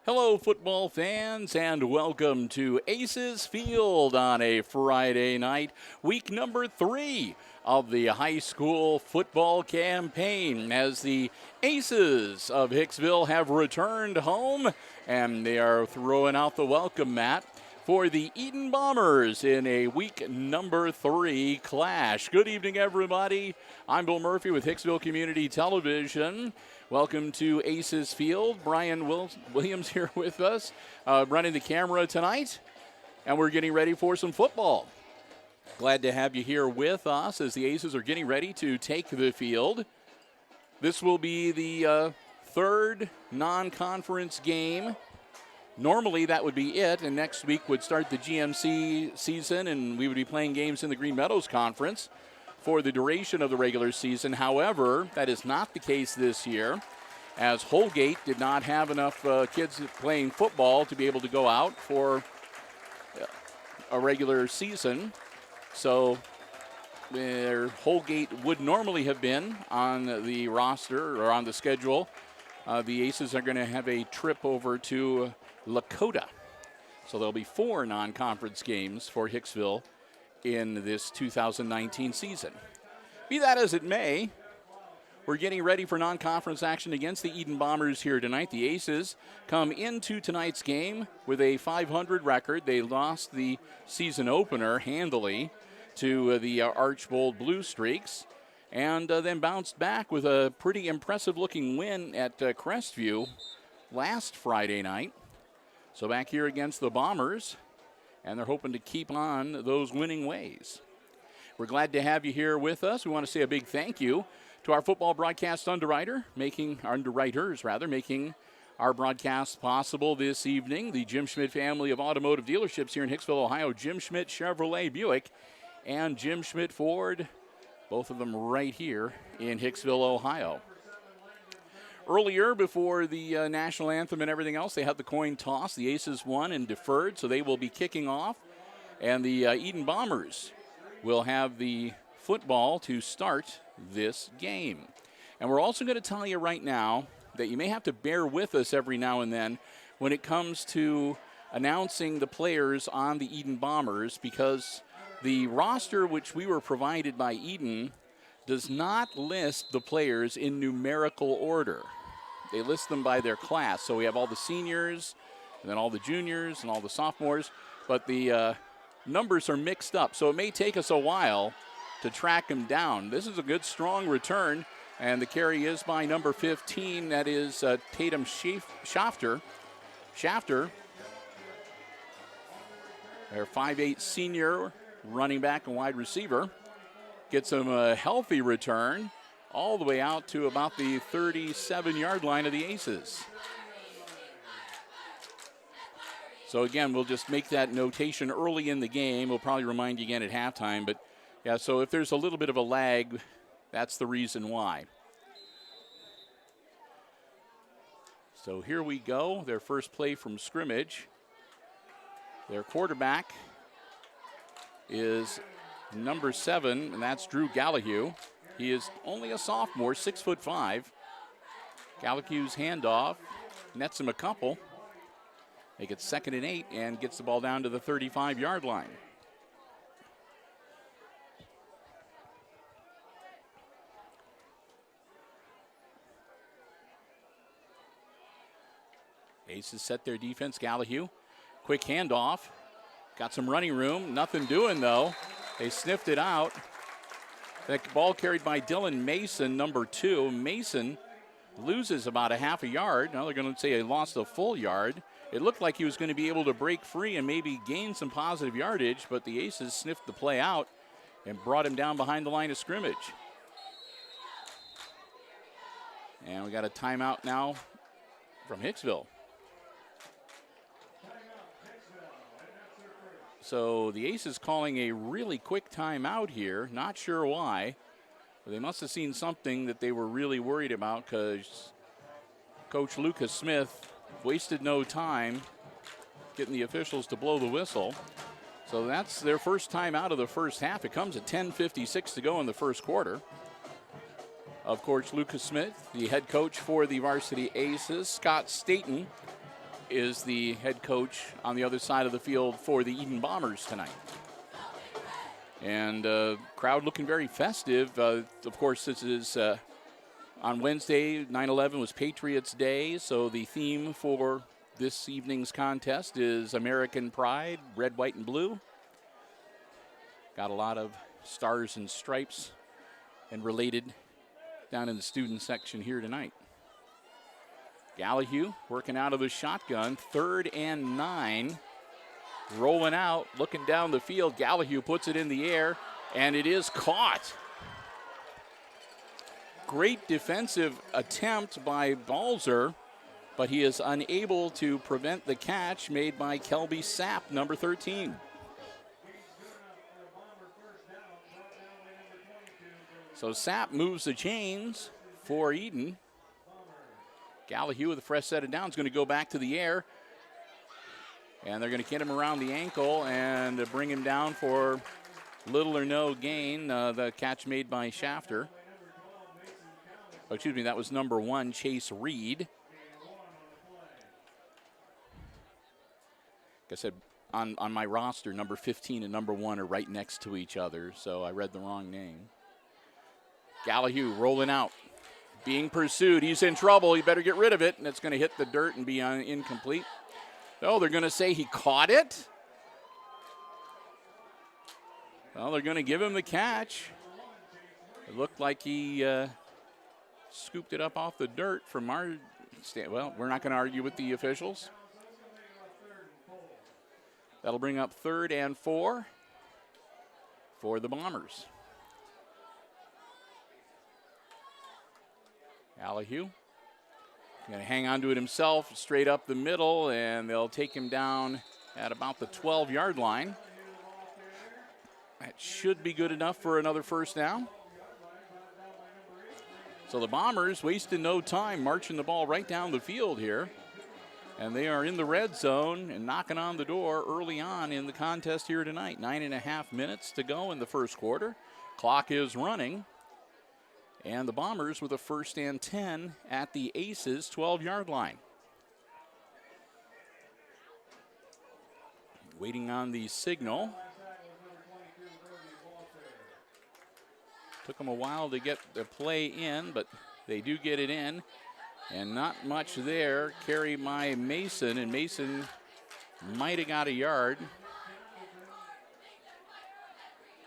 Hello, football fans, and welcome to Aces Field on a Friday night, week number 3 of the high school football campaign, as the Aces of Hicksville have returned home, and they are throwing out the welcome mat for the Edon Bombers in a week number 3 clash. Good evening, everybody. I'm Bill Murphy with Hicksville Community Television. Welcome to Aces Field. Brian Williams here with us, running the camera tonight, and we're getting ready for some football. Glad to have you here with us as the Aces are getting ready to take the field. This will be the third non-conference game. Normally that would be it, and next week would start the GMC season, and we would be playing games in the Green Meadows Conference for the duration of the regular season. However, that is not the case this year, as Holgate did not have enough kids playing football to be able to go out for a regular season. So where Holgate would normally have been on the roster or on the schedule, the Aces are going to have a trip over to Lakota. So there'll be 4 non-conference games for Hicksville in this 2019 season. Be that as it may, we're getting ready for non-conference action against the Edon Bombers here tonight. The Aces come into tonight's game with a .500 record. They lost the season opener handily to the Archbold Blue Streaks, and then bounced back with a pretty impressive-looking win at Crestview last Friday night. So back here against the Bombers, and they're hoping to keep on those winning ways. We're glad to have you here with us. We want to say a big thank you to our football broadcast underwriters, making our broadcast possible this evening. The Jim Schmidt family of automotive dealerships here in Hicksville, Ohio. Jim Schmidt Chevrolet Buick and Jim Schmidt Ford, both of them right here in Hicksville, Ohio. Earlier, before the national anthem and everything else, they had the coin toss. The Aces won and deferred, so they will be kicking off. And the Edon Bombers will have the football to start this game. And we're also going to tell you right now that you may have to bear with us every now and then when it comes to announcing the players on the Edon Bombers, because the roster which we were provided by Edon does not list the players in numerical order. They list them by their class. So we have all the seniors, and then all the juniors, and all the sophomores, but the numbers are mixed up. So it may take us a while to track them down. This is a good, strong return, and the carry is by number 15. That is Tatum Shafter. Their 5'8" senior running back and wide receiver. Gets him a healthy return all the way out to about the 37-yard line of the Aces. So again, we'll just make that notation early in the game. We'll probably remind you again at halftime, but yeah, so if there's a little bit of a lag, that's the reason why. So here we go, their first play from scrimmage. Their quarterback is number 7, and that's Drew Gallahue. He is only a sophomore, 6'5". Gallahue's handoff nets him a couple. Make it 2nd and 8, and gets the ball down to the 35-yard line. Aces set their defense. Gallahue, quick handoff. Got some running room. Nothing doing, though. They sniffed it out. That ball carried by Dylan Mason, number 2. Mason loses about a half a yard. Now they're going to say he lost a full yard. It looked like he was going to be able to break free and maybe gain some positive yardage, but the Aces sniffed the play out and brought him down behind the line of scrimmage. And we got a timeout now from Hicksville. So the Aces calling a really quick timeout here. Not sure why. But they must have seen something that they were really worried about, because Coach Lucas Smith wasted no time getting the officials to blow the whistle. So that's their first time out of the first half. It comes at 10:56 to go in the first quarter. Of course, Lucas Smith, the head coach for the varsity Aces. Scott Staten is the head coach on the other side of the field for the Edon Bombers tonight. And crowd looking very festive. Of course, this is on Wednesday, 9/11 was Patriots Day, so the theme for this evening's contest is American Pride, red, white, and blue. Got a lot of stars and stripes and related down in the student section here tonight. Gallahue working out of the shotgun, 3rd and 9. Rolling out, looking down the field. Gallahue puts it in the air, and it is caught. Great defensive attempt by Balzer, but he is unable to prevent the catch made by Kelby Sapp, number 13. So Sapp moves the chains for Edon. Gallahue with a fresh set of downs, going to go back to the air. And they're going to get him around the ankle and bring him down for little or no gain. The catch made by Shafter. Oh, excuse me, that was number 1, Chase Reed. Like I said, on my roster, number 15 and number 1 are right next to each other, so I read the wrong name. Gallahue rolling out, being pursued. He's in trouble. He better get rid of it, and it's going to hit the dirt and be incomplete. Oh, they're going to say he caught it? Well, they're going to give him the catch. It looked like he scooped it up off the dirt from our stand. Well, we're not going to argue with the officials. That'll bring up 3rd and 4 for the Bombers. Gallahue going to hang on to it himself straight up the middle, and they'll take him down at about the 12-yard line. That should be good enough for another first down. So the Bombers wasting no time marching the ball right down the field here. And they are in the red zone and knocking on the door early on in the contest here tonight. 9.5 minutes to go in the first quarter. Clock is running. And the Bombers with a 1st and 10 at the Aces 12-yard line. Waiting on the signal. Took them a while to get the play in, but they do get it in. And not much there. Carry by Mason, and Mason might have got a yard.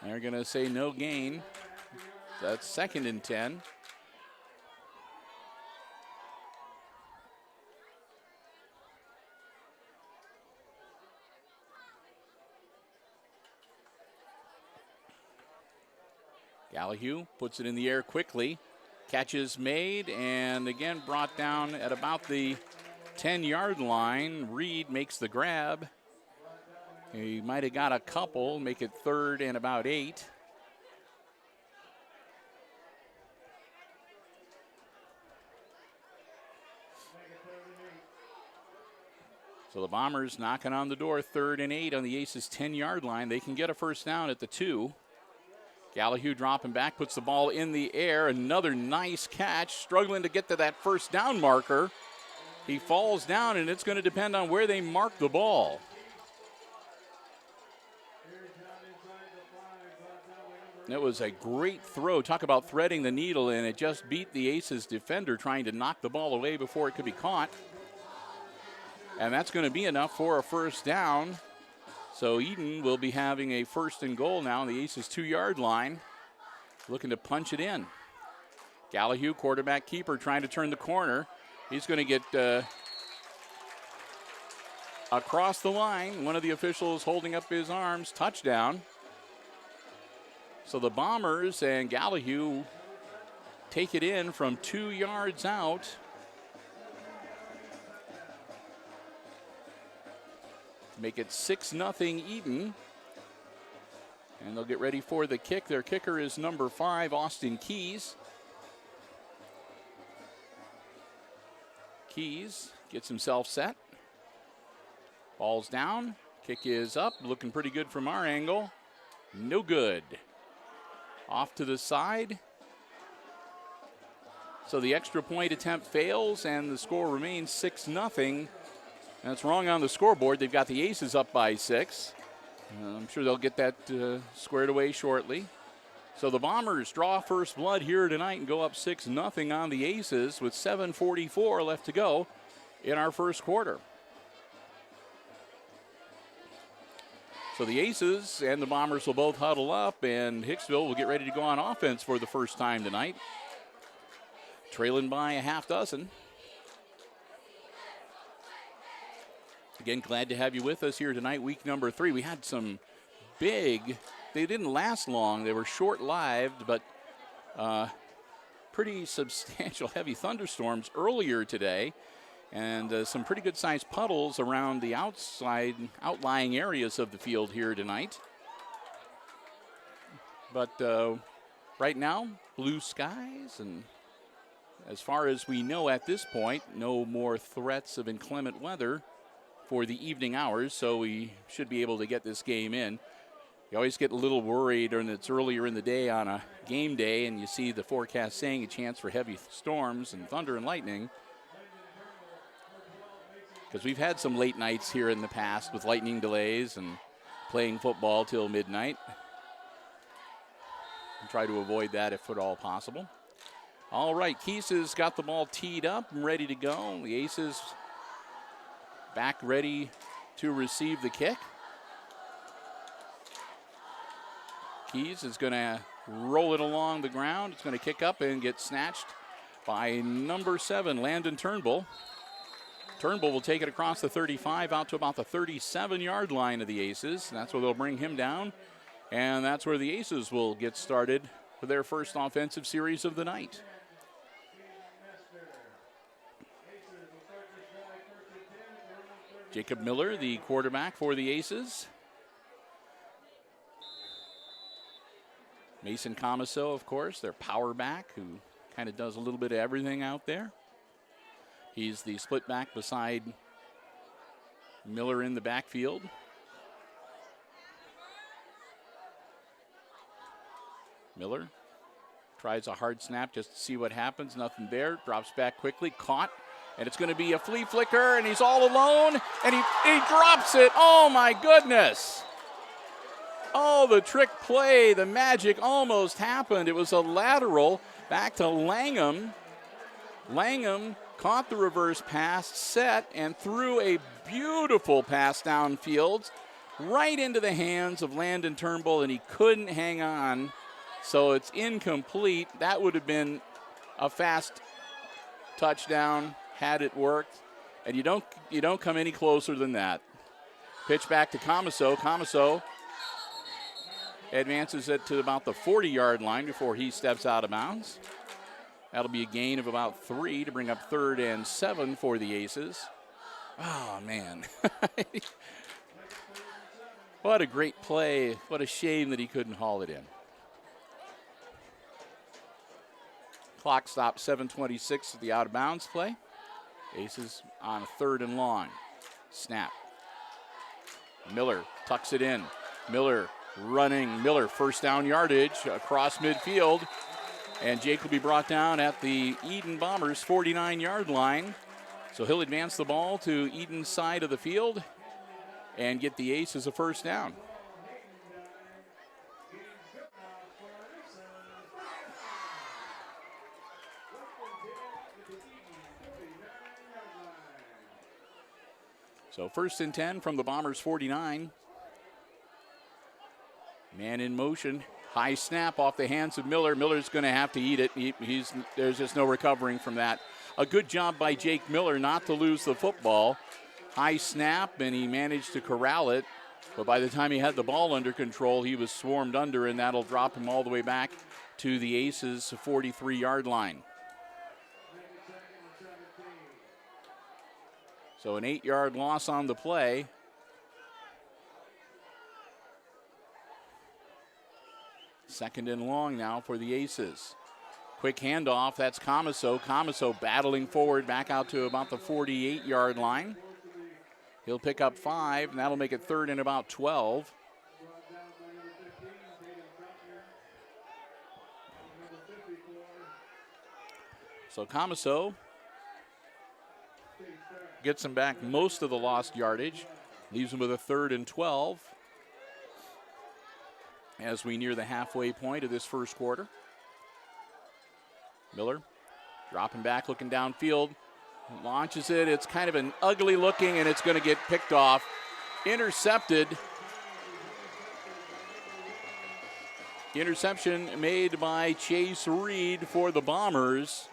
They're going to say no gain. That's 2nd and 10. Gallahue puts it in the air quickly. Catch is made, and again brought down at about the 10-yard line. Reed makes the grab. He might have got a couple, make it 3rd and about 8. So the Bombers knocking on the door, 3rd and 8 on the Aces 10-yard line. They can get a first down at the 2. Gallahue dropping back, puts the ball in the air. Another nice catch, struggling to get to that first down marker. He falls down, and it's going to depend on where they mark the ball. It was a great throw. Talk about threading the needle, and it just beat the Aces defender trying to knock the ball away before it could be caught. And that's going to be enough for a first down. So Edon will be having a 1st and goal now on the Aces 2-yard line, looking to punch it in. Gallahue, quarterback keeper, trying to turn the corner. He's going to get across the line. One of the officials holding up his arms. Touchdown. So the Bombers and Gallahue take it in from 2 yards out. Make it 6-0 Edon. And they'll get ready for the kick. Their kicker is number 5, Austin Keys. Keys gets himself set. Ball's down. Kick is up. Looking pretty good from our angle. No good. Off to the side. So the extra point attempt fails, and the score remains 6-0. That's wrong on the scoreboard. They've got the Aces up by 6. I'm sure they'll get that squared away shortly. So the Bombers draw first blood here tonight and go up 6-0 on the Aces with 7:44 left to go in our first quarter. So the Aces and the Bombers will both huddle up, and Hicksville will get ready to go on offense for the first time tonight. Trailing by a half dozen. Again, glad to have you with us here tonight, week number 3. We had some big, they didn't last long. They were short-lived, but pretty substantial heavy thunderstorms earlier today, and some pretty good-sized puddles around the outlying areas of the field here tonight. But right now, blue skies, and as far as we know at this point, no more threats of inclement weather for the evening hours, so we should be able to get this game in. You always get a little worried when it's earlier in the day on a game day and you see the forecast saying a chance for heavy storms and thunder and lightning, because we've had some late nights here in the past with lightning delays and playing football till midnight. And try to avoid that if at all possible. All right, Keys has got the ball teed up and ready to go. The Aces back ready to receive the kick. Keys is going to roll it along the ground. It's going to kick up and get snatched by number 7, Landon Turnbull. Turnbull will take it across the 35 out to about the 37-yard line of the Aces. That's where they'll bring him down. And that's where the Aces will get started for their first offensive series of the night. Jacob Miller, the quarterback for the Aces. Mason Comiso, of course, their power back, who kind of does a little bit of everything out there. He's the split back beside Miller in the backfield. Miller tries a hard snap just to see what happens. Nothing there. Drops back quickly. Caught. And it's going to be a flea flicker, and he's all alone, and he drops it. Oh, my goodness. Oh, the trick play, the magic almost happened. It was a lateral back to Langham. Langham caught the reverse pass, set, and threw a beautiful pass downfield right into the hands of Landon Turnbull, and he couldn't hang on. So it's incomplete. That would have been a fast touchdown had it worked, and you don't come any closer than that. Pitch back to Comiso. Comiso advances it to about the 40-yard line before he steps out of bounds. That'll be a gain of about 3 to bring up 3rd and 7 for the Aces. Oh, man. What a great play. What a shame that he couldn't haul it in. Clock stops, 7:26 at the out-of-bounds play. Aces on 3rd and long. Snap. Miller tucks it in. Miller running. Miller first down yardage across midfield. And Jake will be brought down at the Edon Bombers 49-yard line. So he'll advance the ball to Edon's side of the field and get the Aces a first down. So 1st and 10 from the Bombers 49. Man in motion. High snap off the hands of Miller. Miller's going to have to eat it. There's just no recovering from that. A good job by Jake Miller not to lose the football. High snap, and he managed to corral it But by the time he had the ball under control, he was swarmed under, and that'll drop him all the way back to the Aces' 43-yard line. So an 8-yard loss on the play. Second and long now for the Aces. Quick handoff, that's Comiso. Comiso battling forward back out to about the 48-yard line. He'll pick up 5, and that'll make it third and about 12. So Comiso gets him back most of the lost yardage, leaves him with a third and 12 as we near the halfway point of this first quarter. Miller dropping back, looking downfield, launches it. It's kind of an ugly looking, and it's going to get picked off. Intercepted. Interception made by Chase Reed for the Bombers.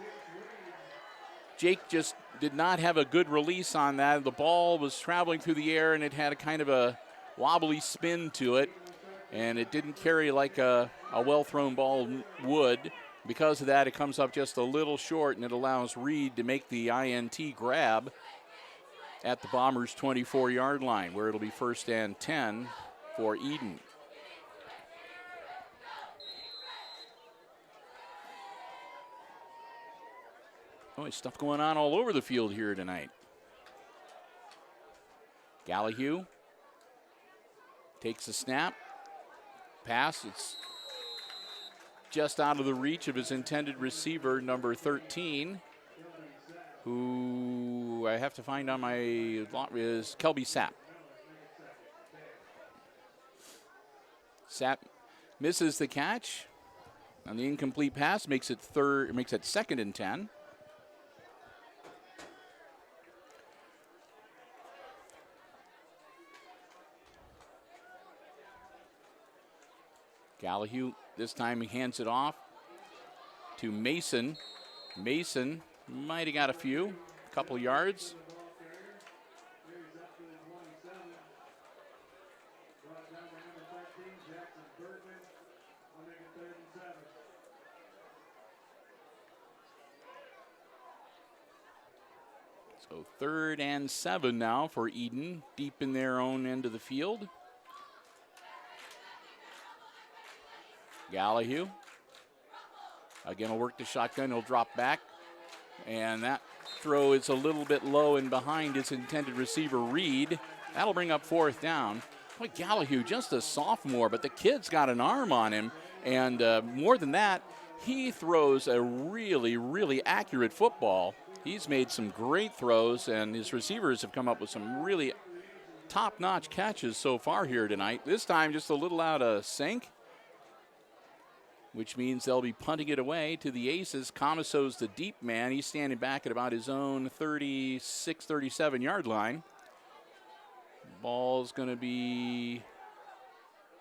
Jake just did not have a good release on that. The ball was traveling through the air, and it had a kind of a wobbly spin to it, and it didn't carry like a well-thrown ball would. Because of that, it comes up just a little short, and it allows Reed to make the INT grab at the Bombers' 24-yard line, where it'll be first and 10 for Edon. Oh, there's stuff going on all over the field here tonight. Gallahue takes a snap. Pass, it's just out of the reach of his intended receiver, number 13, who I have to find on my lot is Kelby Sapp. Sapp misses the catch on the incomplete pass, makes it second and 10. Gallahue, this time he hands it off to Mason. Mason might have got a couple yards. So third and 7 now for Edon, deep in their own end of the field. Gallahue. Again, will work the shotgun. He'll drop back. And that throw is a little bit low and behind his intended receiver, Reed. That'll bring up fourth down. Boy, Gallahue, just a sophomore, but the kid's got an arm on him. And more than that, he throws a really, really accurate football. He's made some great throws, and his receivers have come up with some really top-notch catches so far here tonight. This time just a little out of sync, which means they'll be punting it away to the Aces. Comiso's the deep man. He's standing back at about his own 36, 37-yard line. Ball's going to be,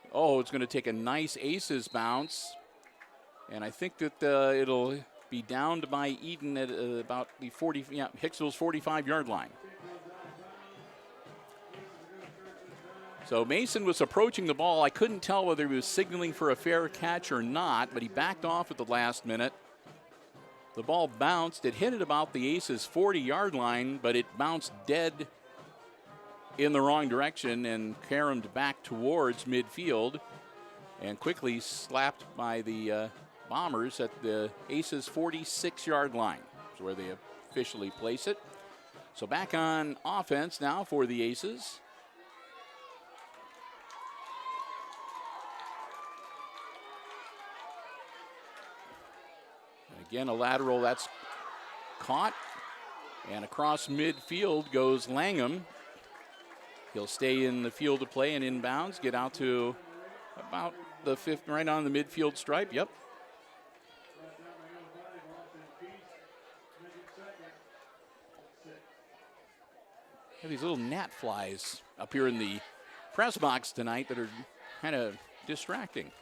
it's going to take a nice Aces bounce. And I think that it'll be downed by Edon at about the Hicksville's 45-yard line. So Mason was approaching the ball. I couldn't tell whether he was signaling for a fair catch or not, but he backed off at the last minute. The ball bounced. It hit at about the Aces' 40-yard line, but it bounced dead in the wrong direction and caromed back towards midfield and quickly slapped by the Bombers at the Aces' 46-yard line. That's where they officially place it. So back on offense now for the Aces. Again, a lateral that's caught, and across midfield goes Langham. He'll stay in the field of play and inbounds, get out to about the 5th, right on the midfield stripe. Yep. Have these little gnat flies up here in the press box tonight that are kind of distracting.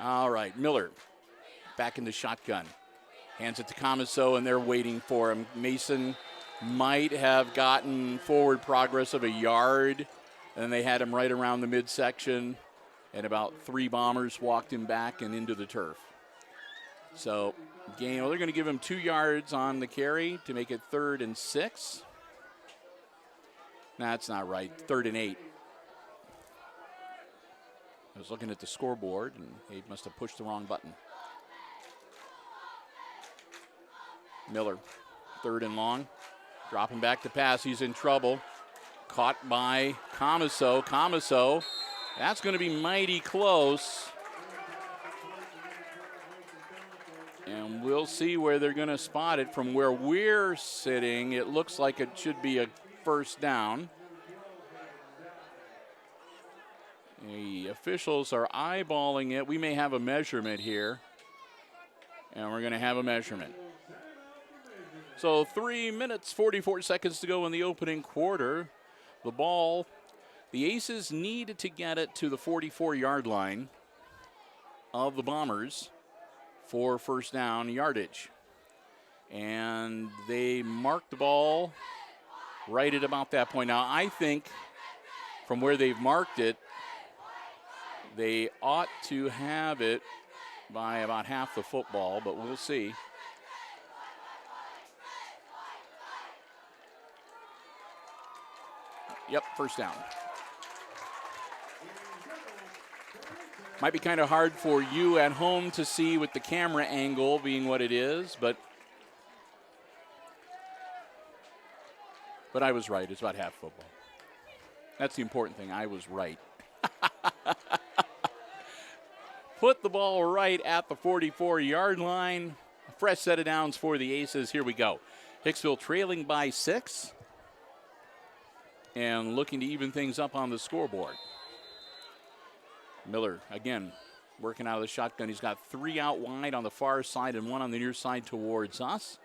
All right, Miller back in the shotgun. Hands it to Comiso, and they're waiting for him. Mason might have gotten forward progress of a yard, and they had him right around the midsection, and about 3 Bombers walked him back and into the turf. So they're going to give him 2 yards on the carry to make it 3rd and 6. That's not right. 3rd and 8. I was looking at the scoreboard, and he must have pushed the wrong button. Miller, 3rd and long. Dropping back to pass. He's in trouble. Caught by Comiso. Comiso, that's going to be mighty close. And we'll see where they're going to spot it. From where we're sitting, it looks like it should be a first down. The officials are eyeballing it. We may have a measurement here. And we're going to have a measurement. So 3 minutes, 44 seconds to go in the opening quarter. The ball, the Aces needed to get it to the 44-yard line of the Bombers for first down yardage. And they marked the ball right at about that point. Now, I think from where they've marked it, they ought to have it by about half the football, but we'll see. Yep, first down. Might be kind of hard for you at home to see with the camera angle being what it is, but I was right. It's about half football. That's the important thing. I was right. Put the ball right at the 44-yard line. A fresh set of downs for the Aces. Here we go. Hicksville trailing by 6 and looking to even things up on the scoreboard. Miller, again, working out of the shotgun. He's got 3 out wide on the far side and 1 on the near side towards us.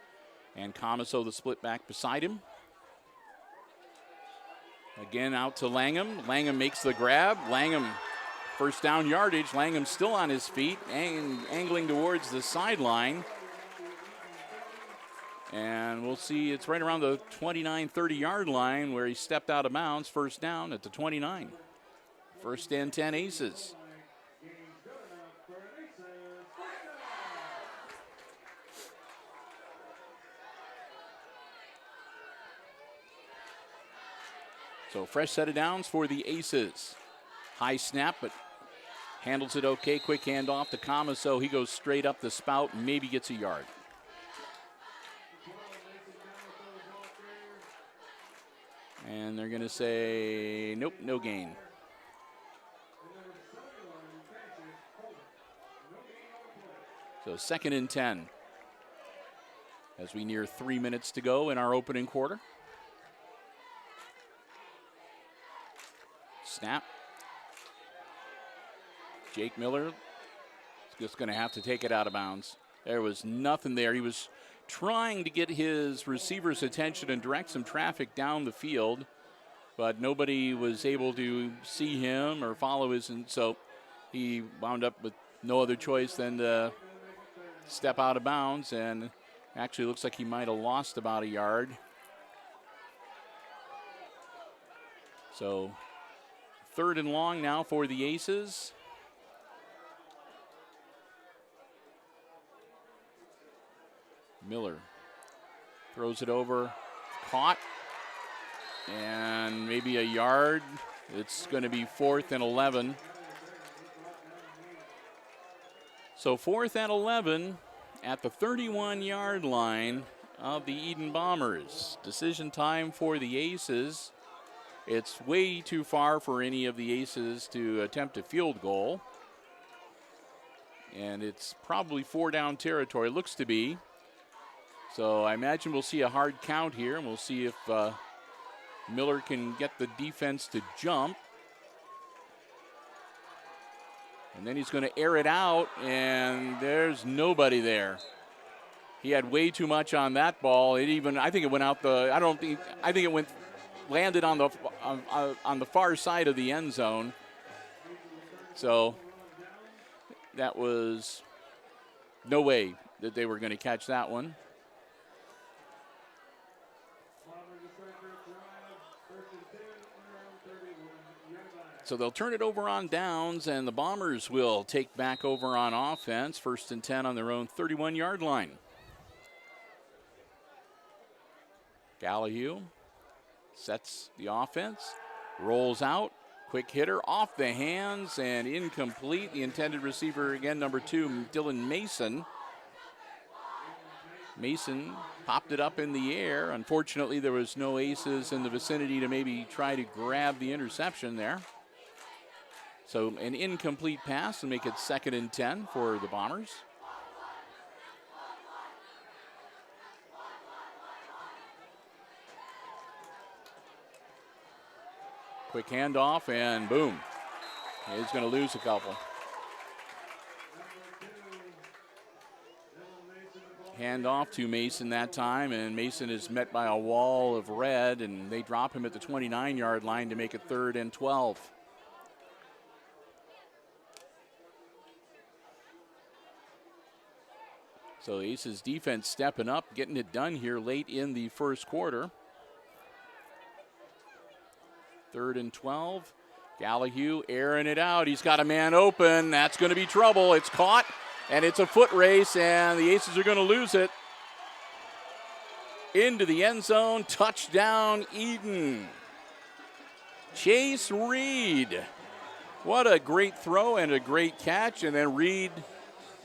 And Comiso, the split back beside him. Again, out to Langham. Langham makes the grab. Langham, first down yardage. Langham still on his feet, angling towards the sideline. And we'll see, it's right around the 29, 30-yard line where he stepped out of bounds. First down at the 29. First and 10 Aces. So fresh set of downs for the Aces. High snap, but handles it okay. Quick handoff to Comiso. He goes straight up the spout, maybe gets a yard. And they're going to say, nope, no gain. So 2nd and 10 as we near 3 minutes to go in our opening quarter. Snap. Jake Miller is just going to have to take it out of bounds. There was nothing there. He was trying to get his receiver's attention and direct some traffic down the field, but nobody was able to see him or follow his, and so he wound up with no other choice than to step out of bounds, and actually looks like he might have lost about a yard. So 3rd and long now for the Aces. Miller throws it over, caught, and maybe a yard. It's going to be 4th and 11. So 4th and 11 at the 31-yard line of the Edon Bombers. Decision time for the Aces. It's way too far for any of the Aces to attempt a field goal. And it's probably 4-down territory, looks to be. So I imagine we'll see a hard count here, and we'll see if Miller can get the defense to jump. And then he's going to air it out, and there's nobody there. He had way too much on that ball. I think it went out landed on the far side of the end zone. So that was no way that they were going to catch that one. So they'll turn it over on downs, and the Bombers will take back over on offense. 1st and 10 on their own 31-yard line. Gallahue sets the offense, rolls out, quick hitter off the hands and incomplete. The intended receiver again, number 2, Dylan Mason. Mason popped it up in the air. Unfortunately, there was no aces in the vicinity to maybe try to grab the interception there. So an incomplete pass and make it 2nd and 10 for the Bombers. Quick handoff and boom. He's going to lose a couple. Handoff to Mason that time, and Mason is met by a wall of red, and they drop him at the 29-yard line to make it 3rd and 12. So Aces defense stepping up, getting it done here late in the first quarter. 3rd and 12. Gallahue airing it out. He's got a man open. That's going to be trouble. It's caught, and it's a foot race, and the Aces are going to lose it. Into the end zone. Touchdown, Edon. Chase Reed. What a great throw and a great catch, and then Reed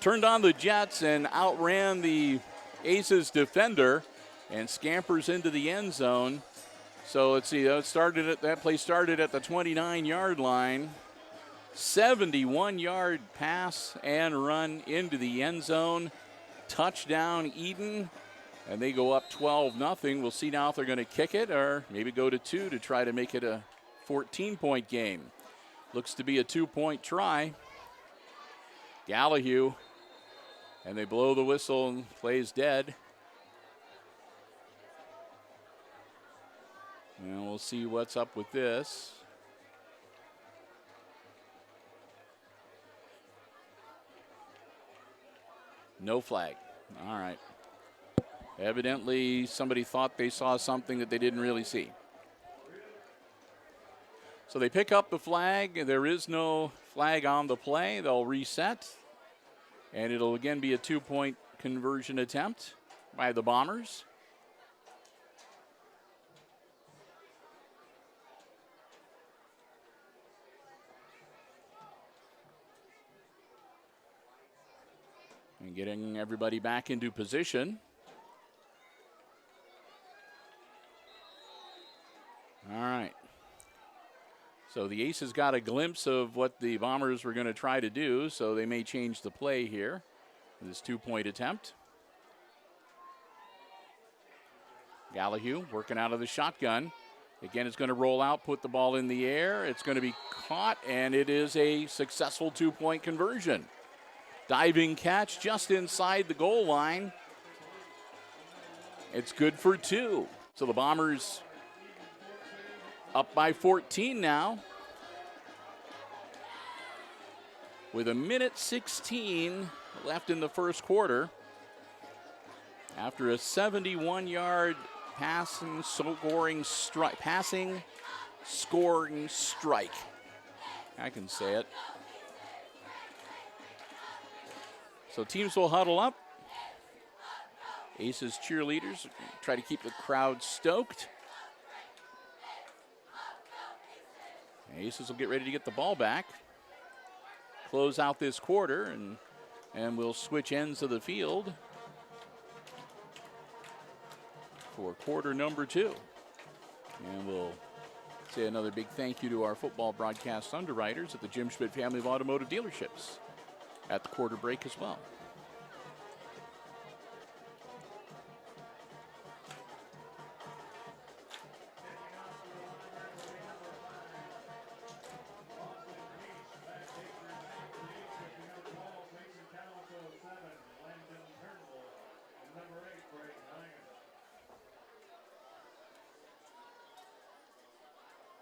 turned on the jets and outran the Aces defender and scampers into the end zone. So let's see, that play started at the 29-yard line. 71-yard pass and run into the end zone. Touchdown, Edon. And they go up 12-0. We'll see now if they're going to kick it or maybe go to 2 to try to make it a 14-point game. Looks to be a 2-point try. Gallahue. And they blow the whistle and plays dead. And we'll see what's up with this. No flag. All right. Evidently, somebody thought they saw something that they didn't really see. So they pick up the flag. There is no flag on the play. They'll reset. And it'll again be a 2-point conversion attempt by the Bombers. And getting everybody back into position. All right. So the Aces got a glimpse of what the Bombers were going to try to do, so they may change the play here. This 2-point attempt. Gallahue working out of the shotgun. Again, it's going to roll out, put the ball in the air. It's going to be caught, and it is a successful 2-point conversion. Diving catch just inside the goal line. It's good for 2. So the Bombers up by 14 now. With 1:16 left in the first quarter. After a 71-yard passing scoring strike. I can say it. So teams will huddle up. Aces cheerleaders try to keep the crowd stoked. Aces will get ready to get the ball back. Close out this quarter, and we'll switch ends of the field for quarter number 2. And we'll say another big thank you to our football broadcast underwriters at the Jim Schmidt family of automotive dealerships at the quarter break as well.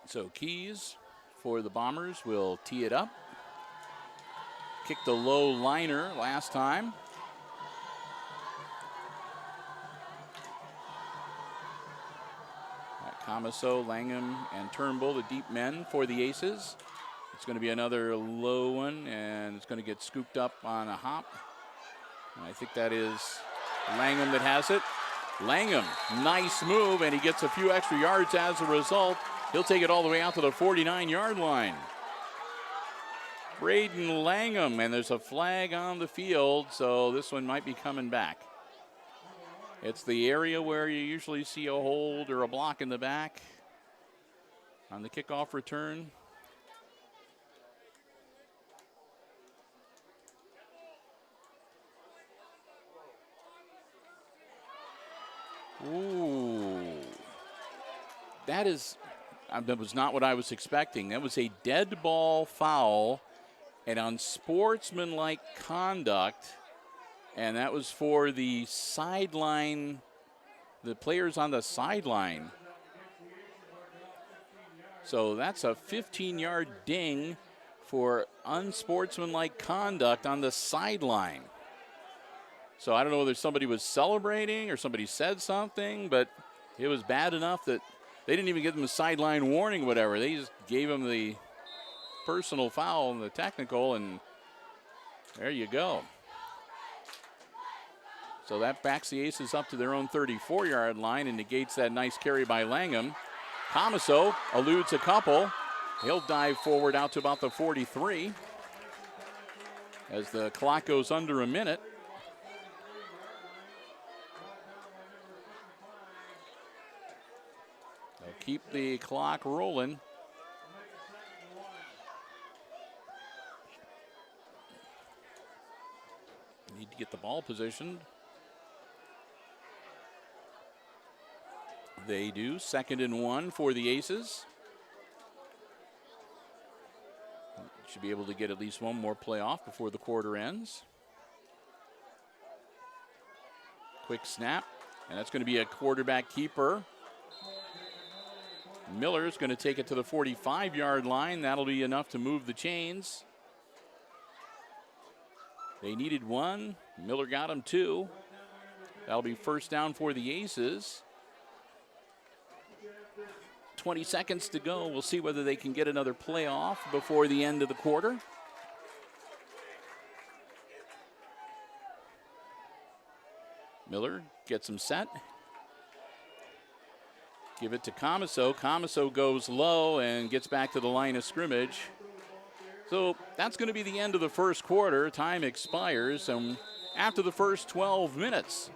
So Keys for the Bombers will tee it up. Kicked the low liner last time. Comiso, Langham, and Turnbull, the deep men for the Aces. It's going to be another low one, and it's going to get scooped up on a hop. And I think that is Langham that has it. Langham, nice move, and he gets a few extra yards as a result. He'll take it all the way out to the 49-yard line. Braden Langham, and there's a flag on the field, so this one might be coming back. It's the area where you usually see a hold or a block in the back on the kickoff return. Ooh, that was not what I was expecting. That was a dead ball foul and unsportsmanlike conduct, and that was for the sideline, the players on the sideline. So that's a 15-yard ding for unsportsmanlike conduct on the sideline. So I don't know whether somebody was celebrating or somebody said something, but it was bad enough that they didn't even give them a sideline warning, whatever. They just gave them the personal foul and the technical, and there you go. So that backs the Aces up to their own 34-yard line and negates that nice carry by Langham. Comiso eludes a couple. He'll dive forward out to about the 43 as the clock goes under a minute. They'll keep the clock rolling. Need to get the ball positioned. They do. 2nd and 1 for the Aces. Should be able to get at least one more play off before the quarter ends. Quick snap, and that's going to be a quarterback keeper. Miller's going to take it to the 45-yard line. That'll be enough to move the chains. They needed one. Miller got them 2. That'll be first down for the Aces. 20 seconds to go. We'll see whether they can get another play off before the end of the quarter. Miller gets him set. Give it to Comiso. Comiso goes low and gets back to the line of scrimmage. So that's going to be the end of the first quarter. Time expires, and after the first 12 minutes,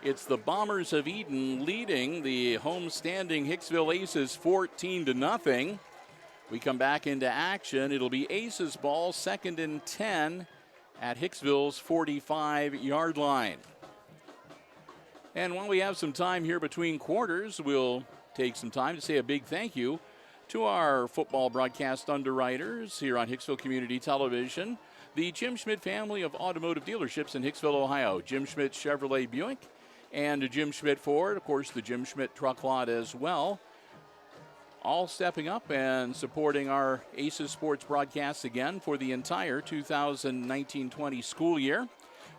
it's the Bombers of Edon leading the homestanding Hicksville Aces 14-0. We come back into action. It'll be Aces ball, 2nd and 10 at Hicksville's 45-yard line. And while we have some time here between quarters, we'll take some time to say a big thank you to our football broadcast underwriters here on Hicksville Community Television, the Jim Schmidt family of automotive dealerships in Hicksville, Ohio, Jim Schmidt Chevrolet Buick and Jim Schmidt Ford, of course, the Jim Schmidt truck lot as well, all stepping up and supporting our Aces Sports broadcasts again for the entire 2019-20 school year. I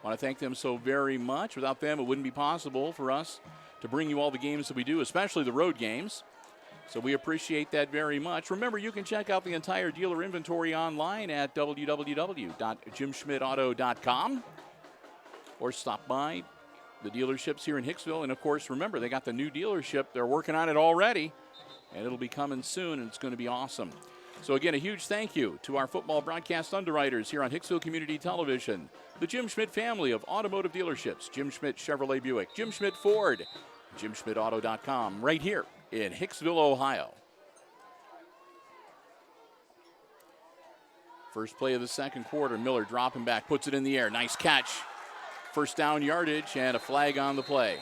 want to thank them so very much. Without them, it wouldn't be possible for us to bring you all the games that we do, especially the road games. So we appreciate that very much. Remember, you can check out the entire dealer inventory online at www.jimschmidtauto.com or stop by the dealerships here in Hicksville. And, of course, remember, they got the new dealership. They're working on it already, and it'll be coming soon, and it's going to be awesome. So, again, a huge thank you to our football broadcast underwriters here on Hicksville Community Television, the Jim Schmidt family of automotive dealerships, Jim Schmidt Chevrolet Buick, Jim Schmidt Ford, JimSchmidtAuto.com, right here in Hicksville, Ohio. First play of the second quarter, Miller dropping back, puts it in the air. Nice catch. First down yardage and a flag on the play.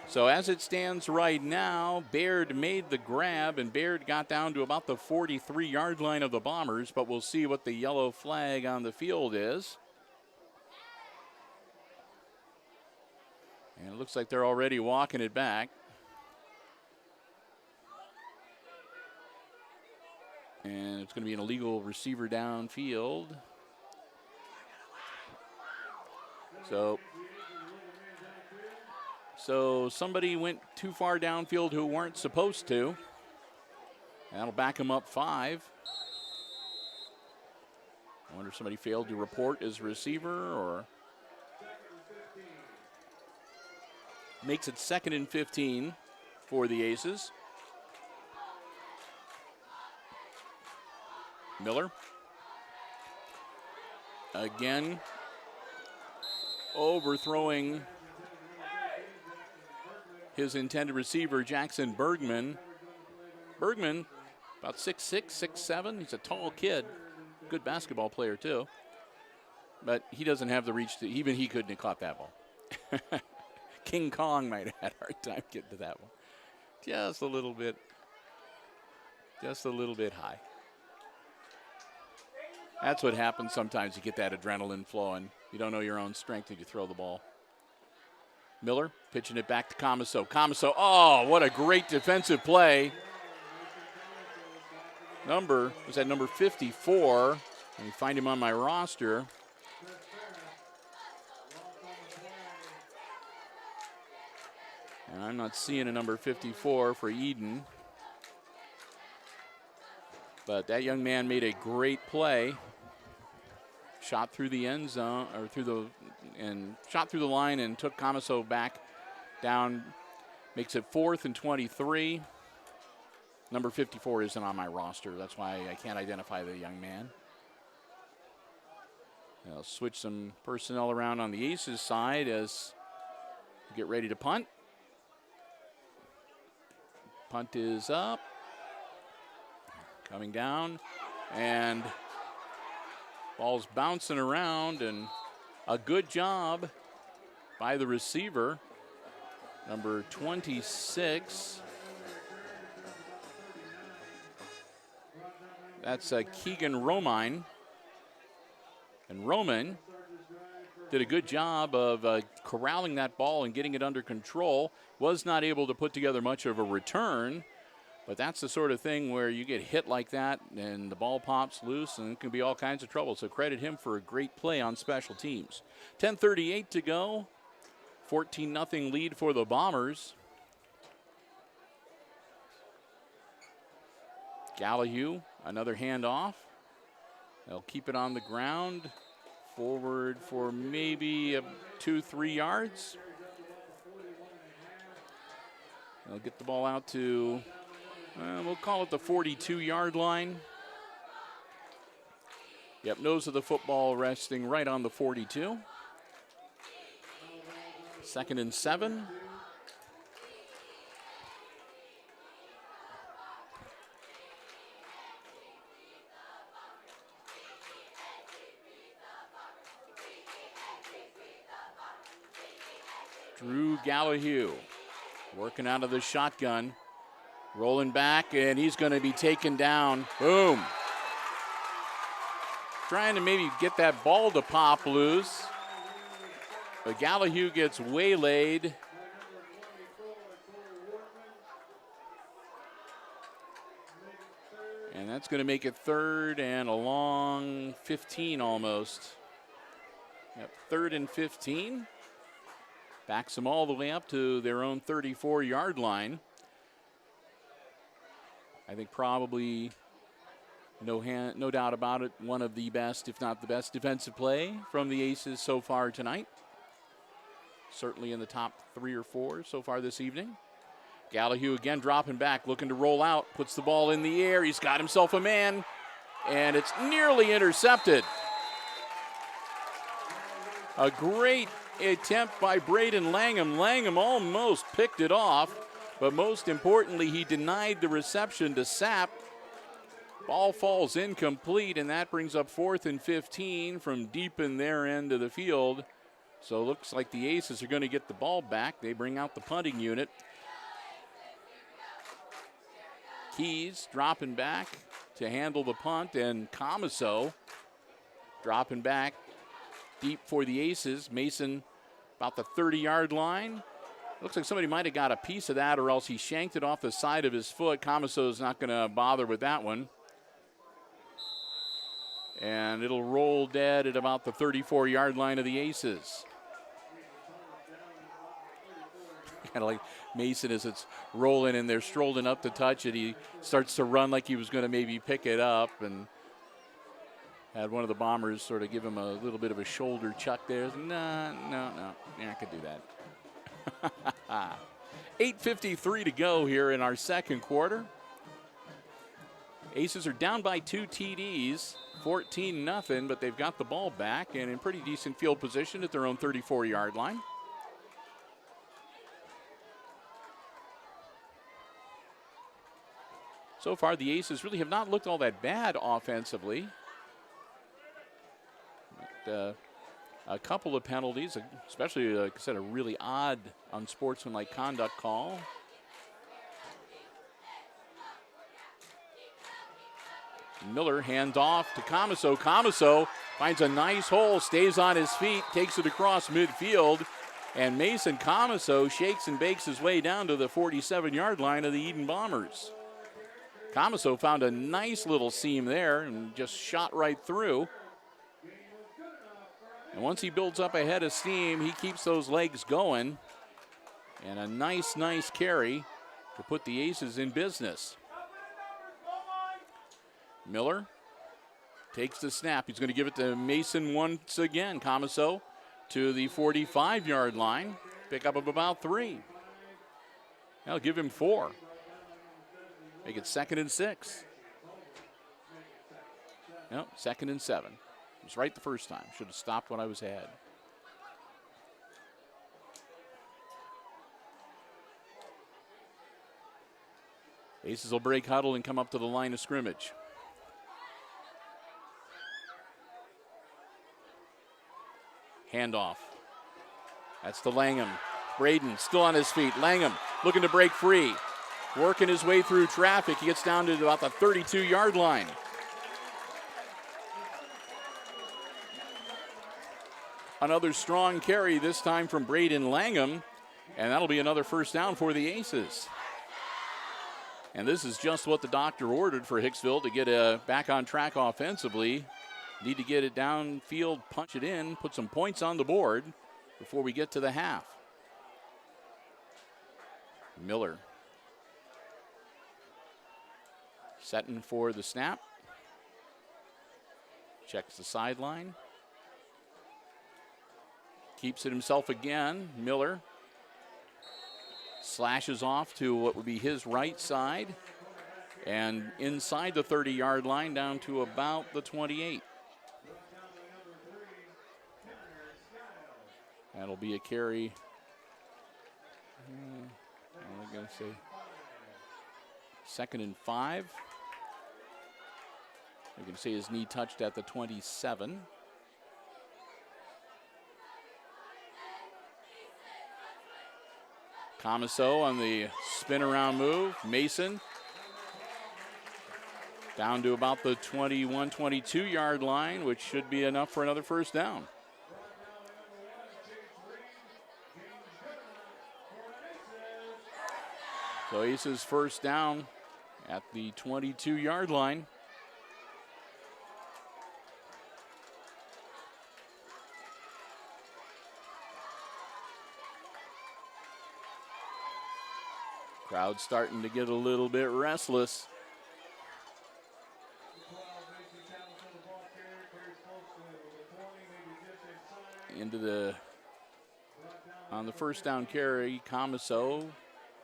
So as it stands right now, Baird made the grab, and Baird got down to about the 43-yard line of the Bombers, but we'll see what the yellow flag on the field is. And it looks like they're already walking it back. And it's going to be an illegal receiver downfield. So somebody went too far downfield who weren't supposed to. That'll back him up 5. I wonder if somebody failed to report as receiver or makes it 2nd and 15 for the Aces. Miller. Again, overthrowing his intended receiver, Jackson Bergman. Bergman, about 6'6", 6'7". He's a tall kid. Good basketball player, too. But he doesn't have the reach to, even he couldn't have caught that ball. King Kong might have had a hard time getting to that one. Just a little bit high. That's what happens sometimes. You get that adrenaline flowing. You don't know your own strength and you throw the ball. Miller pitching it back to Comiso. Comiso, oh, what a great defensive play. Number 54? Let me find him on my roster. And I'm not seeing a number 54 for Edon. But that young man made a great play. Shot through the end zone, or shot through the line and took Comiso back down. Makes it 4th and 23. Number 54 isn't on my roster. That's why I can't identify the young man. I'll switch some personnel around on the Aces side as we get ready to punt. Punt is up. Coming down. And ball's bouncing around, and a good job by the receiver, number 26. That's Keegan Romine. And Roman did a good job of corralling that ball and getting it under control. Was not able to put together much of a return, but that's the sort of thing where you get hit like that and the ball pops loose and it can be all kinds of trouble. So credit him for a great play on special teams. 10:38 to go. 14-0 lead for the Bombers. Gallahue, another handoff. They'll keep it on the ground. Forward for maybe 2-3 yards. They'll get the ball out to, we'll call it the 42-yard line. Yep, nose of the football resting right on the 42. 2nd and 7. Drew Gallahue working out of the shotgun, rolling back, and he's going to be taken down. Boom. Trying to maybe get that ball to pop loose, but Gallahue gets waylaid. And that's going to make it 3rd and a long 15 almost. Yep, 3rd and 15. Backs them all the way up to their own 34-yard line. I think probably, no doubt about it, one of the best, if not the best, defensive play from the Aces so far tonight. Certainly in the top 3 or 4 so far this evening. Gallahue again dropping back, looking to roll out, puts the ball in the air. He's got himself a man, and it's nearly intercepted. A great attempt by Braden Langham. Langham almost picked it off, but most importantly, he denied the reception to Sapp. Ball falls incomplete, and that brings up 4th and 15 from deep in their end of the field. So it looks like the Aces are going to get the ball back. They bring out the punting unit. Keys dropping back to handle the punt, and Comiso dropping back deep for the Aces. Mason about the 30-yard line. Looks like somebody might have got a piece of that, or else he shanked it off the side of his foot. Comiso's not going to bother with that one. And it'll roll dead at about the 34-yard line of the Aces. kind of like Mason as it's rolling and they're strolling up to touch it. He starts to run like he was going to maybe pick it up and had one of the Bombers sort of give him a little bit of a shoulder chuck there. No, you're not going to do that. 8:53 to go here in our second quarter. Aces are down by 2 TDs, 14-0, but they've got the ball back and in pretty decent field position at their own 34-yard line. So far, the Aces really have not looked all that bad offensively. But, a couple of penalties, especially, like I said, a really odd unsportsmanlike conduct call. Miller hands off to Comiso. Comiso finds a nice hole, stays on his feet, takes it across midfield, and Mason Comiso shakes and bakes his way down to the 47-yard line of the Edon Bombers. Comiso found a nice little seam there and just shot right through. And once he builds up a head of steam, he keeps those legs going. And a nice carry to put the Aces in business. Miller takes the snap. He's going to give it to Mason once again. Comiso to the 45-yard line. Pick up of about 3. I'll give him 4. Make it 2nd and 6. Nope, 2nd and 7. It was right the first time. Should have stopped when I was ahead. Aces will break huddle and come up to the line of scrimmage. Handoff. That's to Langham. Braden still on his feet. Langham looking to break free. Working his way through traffic. He gets down to about the 32-yard line. Another strong carry, this time from Braden Langham. And that'll be another first down for the Aces. And this is just what the doctor ordered for Hicksville to get back on track offensively. Need to get it downfield, punch it in, put some points on the board before we get to the half. Miller. Setting for the snap. Checks the sideline. Keeps it himself again. Miller slashes off to what would be his right side. And inside the 30-yard line down to about the 28. That'll be a carry. I'm going to say 2nd and 5. You can see his knee touched at the 27. Comiso on the spin around move. Mason down to about the 21, 22-yard line, which should be enough for another first down. So Aces first down at the 22-yard line. Crowd starting to get a little bit restless. On the first down carry, Comiso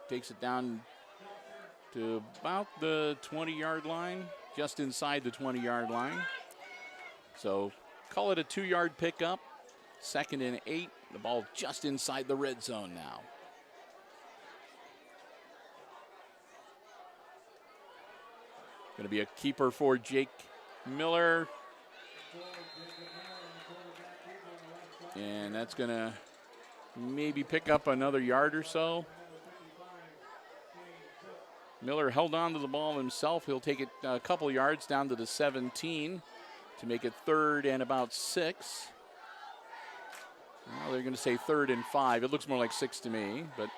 takes it down to about the 20-yard line, just inside the 20-yard line. So call it a 2-yard pickup. 2nd and 8. The ball just inside the red zone now. Going to be a keeper for Jake Miller. And that's going to maybe pick up another yard or so. Miller held on to the ball himself. He'll take it a couple yards down to the 17 to make it 3rd and about 6. Well, they're going to say 3rd and 5. It looks more like 6 to me, but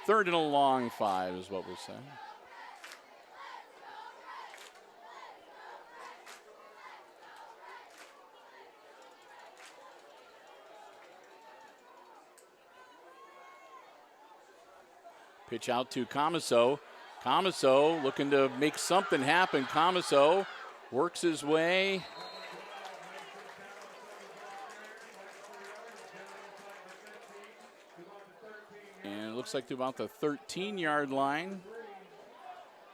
3rd and a long 5 is what we're saying. Pitch out to Comiso. Comiso looking to make something happen. Comiso works his way. And it looks like to about the 13-yard line.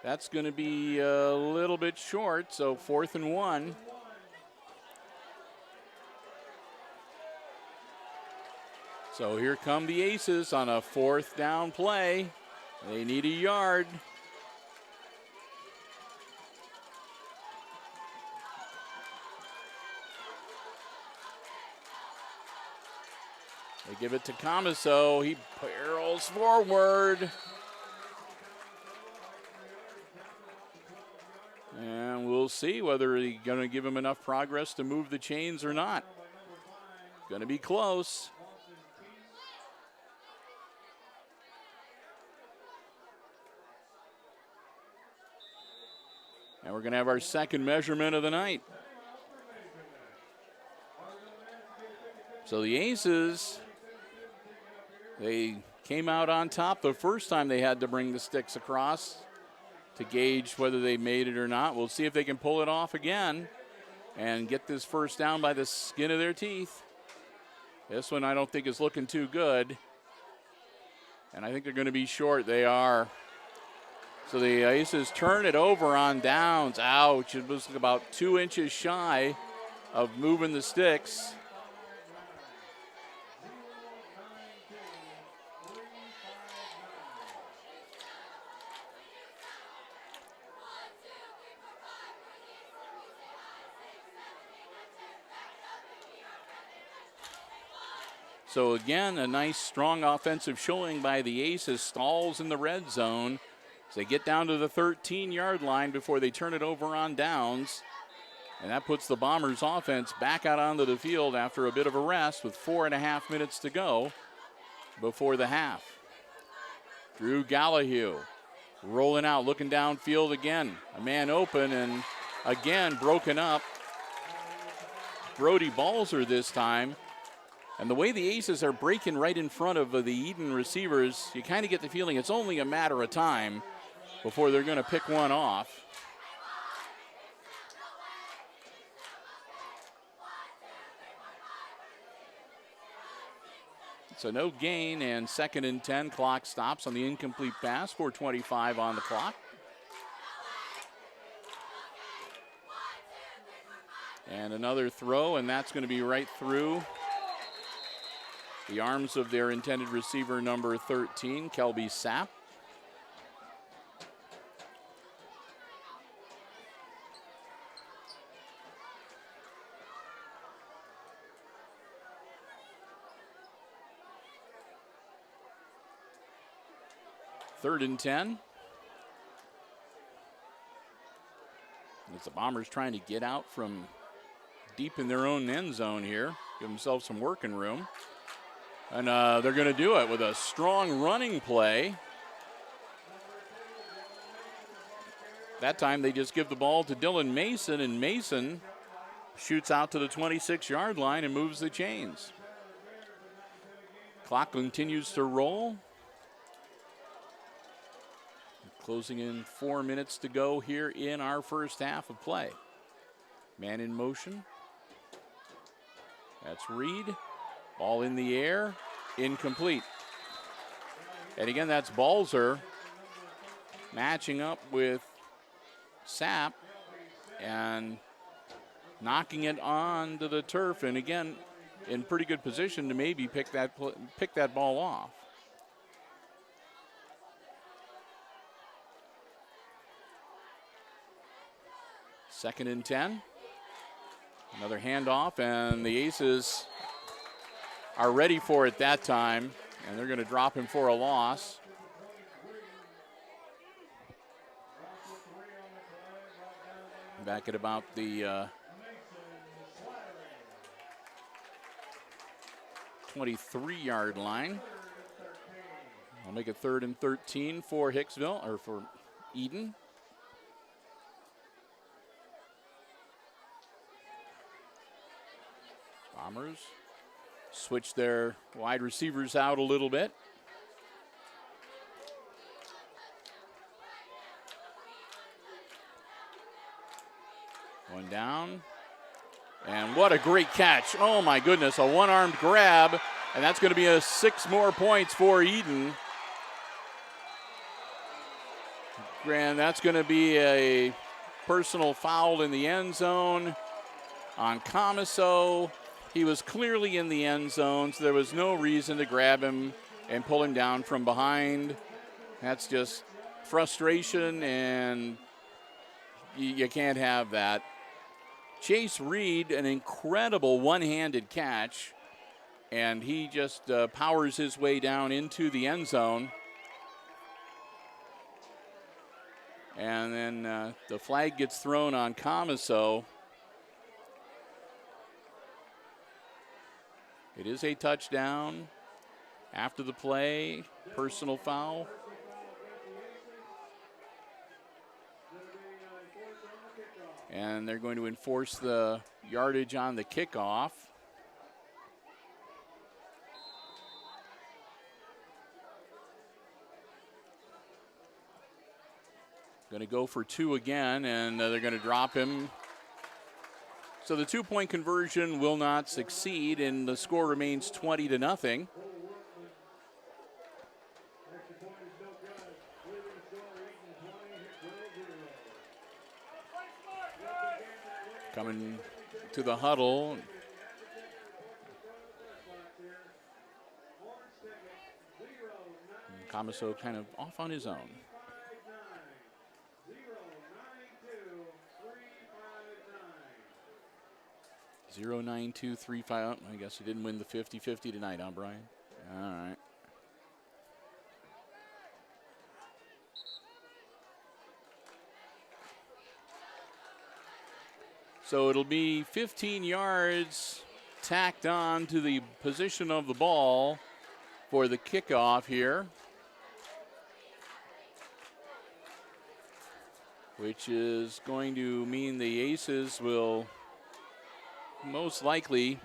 That's going to be a little bit short, so 4th and 1. So here come the Aces on a 4th down play. They need a yard. They give it to Comiso. He barrels forward. And we'll see whether he's going to give him enough progress to move the chains or not. Going to be close. And we're going to have our second measurement of the night. So the Aces, they came out on top the first time they had to bring the sticks across to gauge whether they made it or not. We'll see if they can pull it off again and get this first down by the skin of their teeth. This one I don't think is looking too good. And I think they're going to be short. They are. So the Aces turn it over on downs. Ouch, it was about 2 inches shy of moving the sticks. So again, a nice strong offensive showing by the Aces. Stalls in the red zone. So they get down to the 13-yard line before they turn it over on downs. And that puts the Bombers offense back out onto the field after a bit of a rest with 4.5 minutes to go before the half. Drew Gallahue rolling out, looking downfield again. A man open and again broken up. Brody Balzer this time. And the way the Aces are breaking right in front of the Edon receivers, you kind of get the feeling it's only a matter of time before they're going to pick one off. So no gain, and 2nd and 10. Clock stops on the incomplete pass. 4:25 on the clock. And another throw, and that's going to be right through the arms of their intended receiver, number 13, Kelby Sapp. Third and 10. As the Bombers trying to get out from deep in their own end zone here, give themselves some working room. And they're going to do it with a strong running play. That time they just give the ball to Dylan Mason, and Mason shoots out to the 26-yard line and moves the chains. Clock continues to roll. Closing in 4 minutes to go here in our first half of play. Man in motion. That's Reed. Ball in the air, incomplete. And again, that's Balzer matching up with Sapp and knocking it onto the turf. And again, in pretty good position to maybe pick that ball off. Second and 10. Another handoff, and the Aces are ready for it that time, and they're going to drop him for a loss. Back at about the 23-yard line. I'll make it 3rd and 13 for Hicksville, or for Edon. Bombers switch their wide receivers out a little bit. down. And what a great catch. Oh, my goodness, a one-armed grab. And that's going to be 6 more points for Edon. And that's going to be a personal foul in the end zone on Comiso. He was clearly in the end zone, so there was no reason to grab him and pull him down from behind. That's just frustration, and you can't have that. Chase Reed, an incredible one-handed catch, and he just powers his way down into the end zone. And then the flag gets thrown on Comiso. It is a touchdown. After the play, personal foul. And they're going to enforce the yardage on the kickoff. Going to go for 2 again, and they're going to drop him. So the 2-point conversion will not succeed, and the score remains 20-0. Coming to the huddle. Comiso kind of off on his own. 09235. I guess he didn't win the 50-50 tonight, huh, Brian? All right. So it'll be 15 yards tacked on to the position of the ball for the kickoff here, which is going to mean the Aces will most likely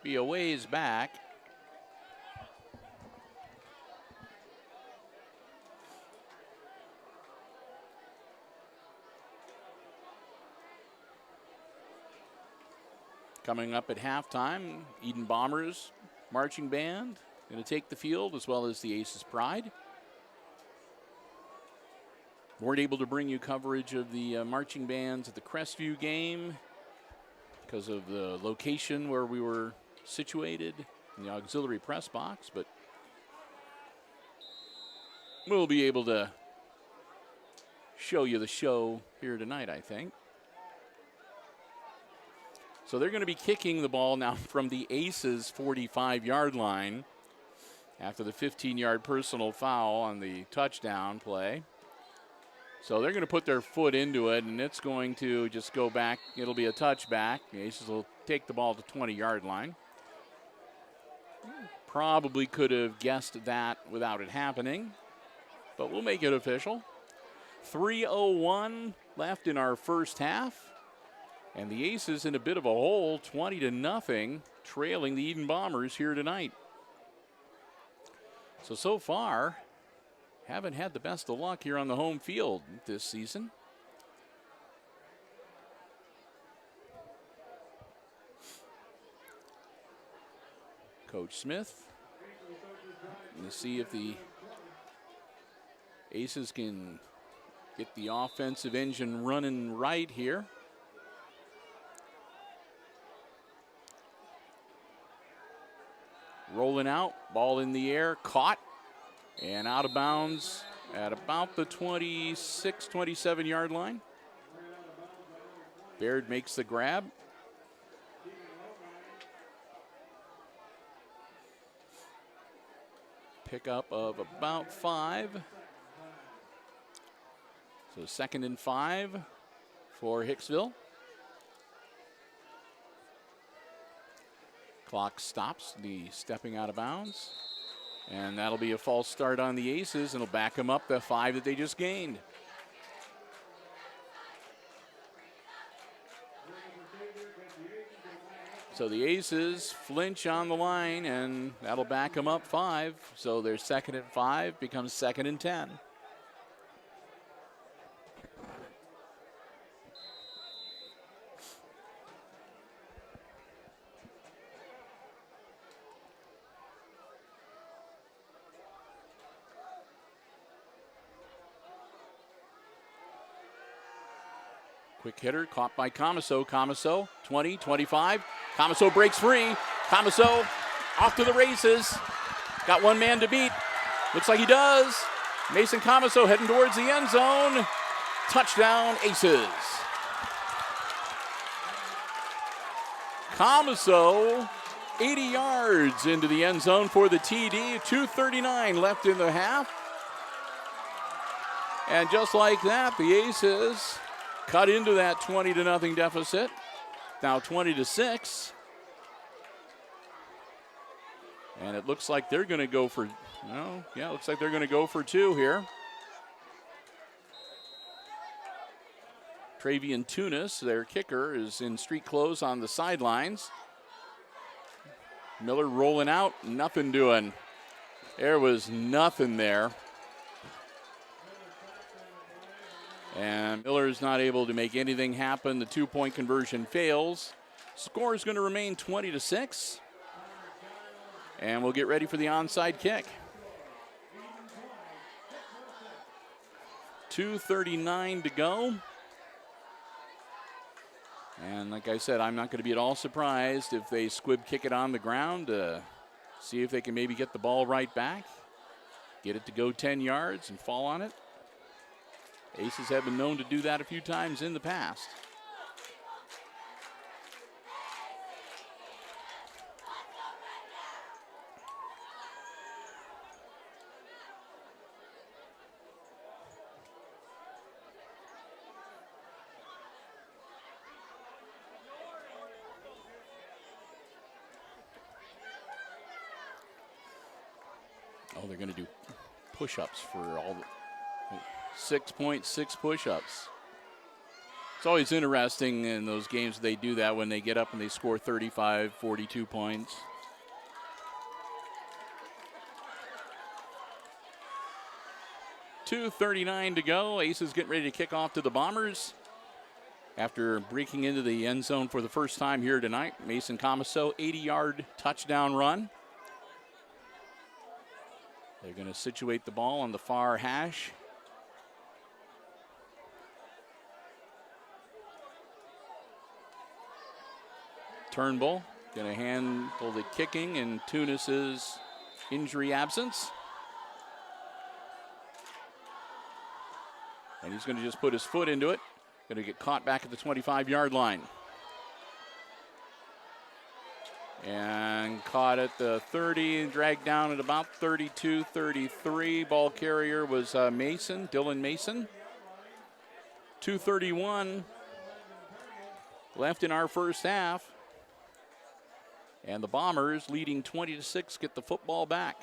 be a ways back. Coming up at halftime, Edon Bombers marching band going to take the field, as well as the Aces Pride. Weren't able to bring you coverage of the marching bands at the Crestview game because of the location where we were situated in the auxiliary press box, but we'll be able to show you the show here tonight, I think. So they're going to be kicking the ball now from the Aces 45-yard line after the 15-yard personal foul on the touchdown play. So they're going to put their foot into it, and it's going to just go back. It'll be a touchback. The Aces will take the ball to the 20-yard line. Probably could have guessed that without it happening, but we'll make it official. 3:01 left in our first half, and the Aces in a bit of a hole, 20-0, trailing the Edon Bombers here tonight. So far, haven't had the best of luck here on the home field this season. Coach Smith, going to see if the Aces can get the offensive engine running right here. Rolling out, ball in the air, caught, and out of bounds at about the 26, 27-yard line. Baird makes the grab. Pickup of about 5. So 2nd and 5 for Hicksville. Clock stops, the stepping out of bounds. And that'll be a false start on the Aces, and it'll back them up the 5 that they just gained. So the Aces flinch on the line, and that'll back them up 5. So their 2nd and 5 becomes 2nd and 10. Quick hitter caught by Comiso. Comiso, 20, 25. Comiso breaks free. Comiso off to the races. Got one man to beat. Looks like he does. Mason Comiso heading towards the end zone. Touchdown, Aces. Comiso, 80 yards into the end zone for the TD. 2:39 left in the half. And just like that, the Aces cut into that 20-0 deficit. Now 20-6. And it looks like they're going to go for, looks like they're going to go for two here. Travian Tunis, their kicker, is in street clothes on the sidelines. Miller rolling out, nothing doing. There was nothing there. And Miller's not able to make anything happen. The two-point conversion fails. Score is going to remain 20-6. And we'll get ready for the onside kick. 2:39 to go. And like I said, I'm not going to be at all surprised if they squib kick it on the ground to see if they can maybe get the ball right back, get it to go 10 yards and fall on it. Aces have been known to do that a few times in the past. Oh, they're going to do push-ups for all the 6.6 push-ups. It's always interesting in those games they do that when they get up and they score 35, 42 points. .239 to go. Aces getting ready to kick off to the Bombers. After breaking into the end zone for the first time here tonight, Mason Comiso, 80-yard touchdown run. They're going to situate the ball on the far hash. Turnbull going to handle the kicking in Tunis's injury absence. And he's going to just put his foot into it. Going to get caught back at the 25-yard line. And caught at the 30, dragged down at about 32, 33. Ball carrier was Mason, Dylan Mason. 2:31 left in our first half. And the Bombers, leading 20-6, get the football back.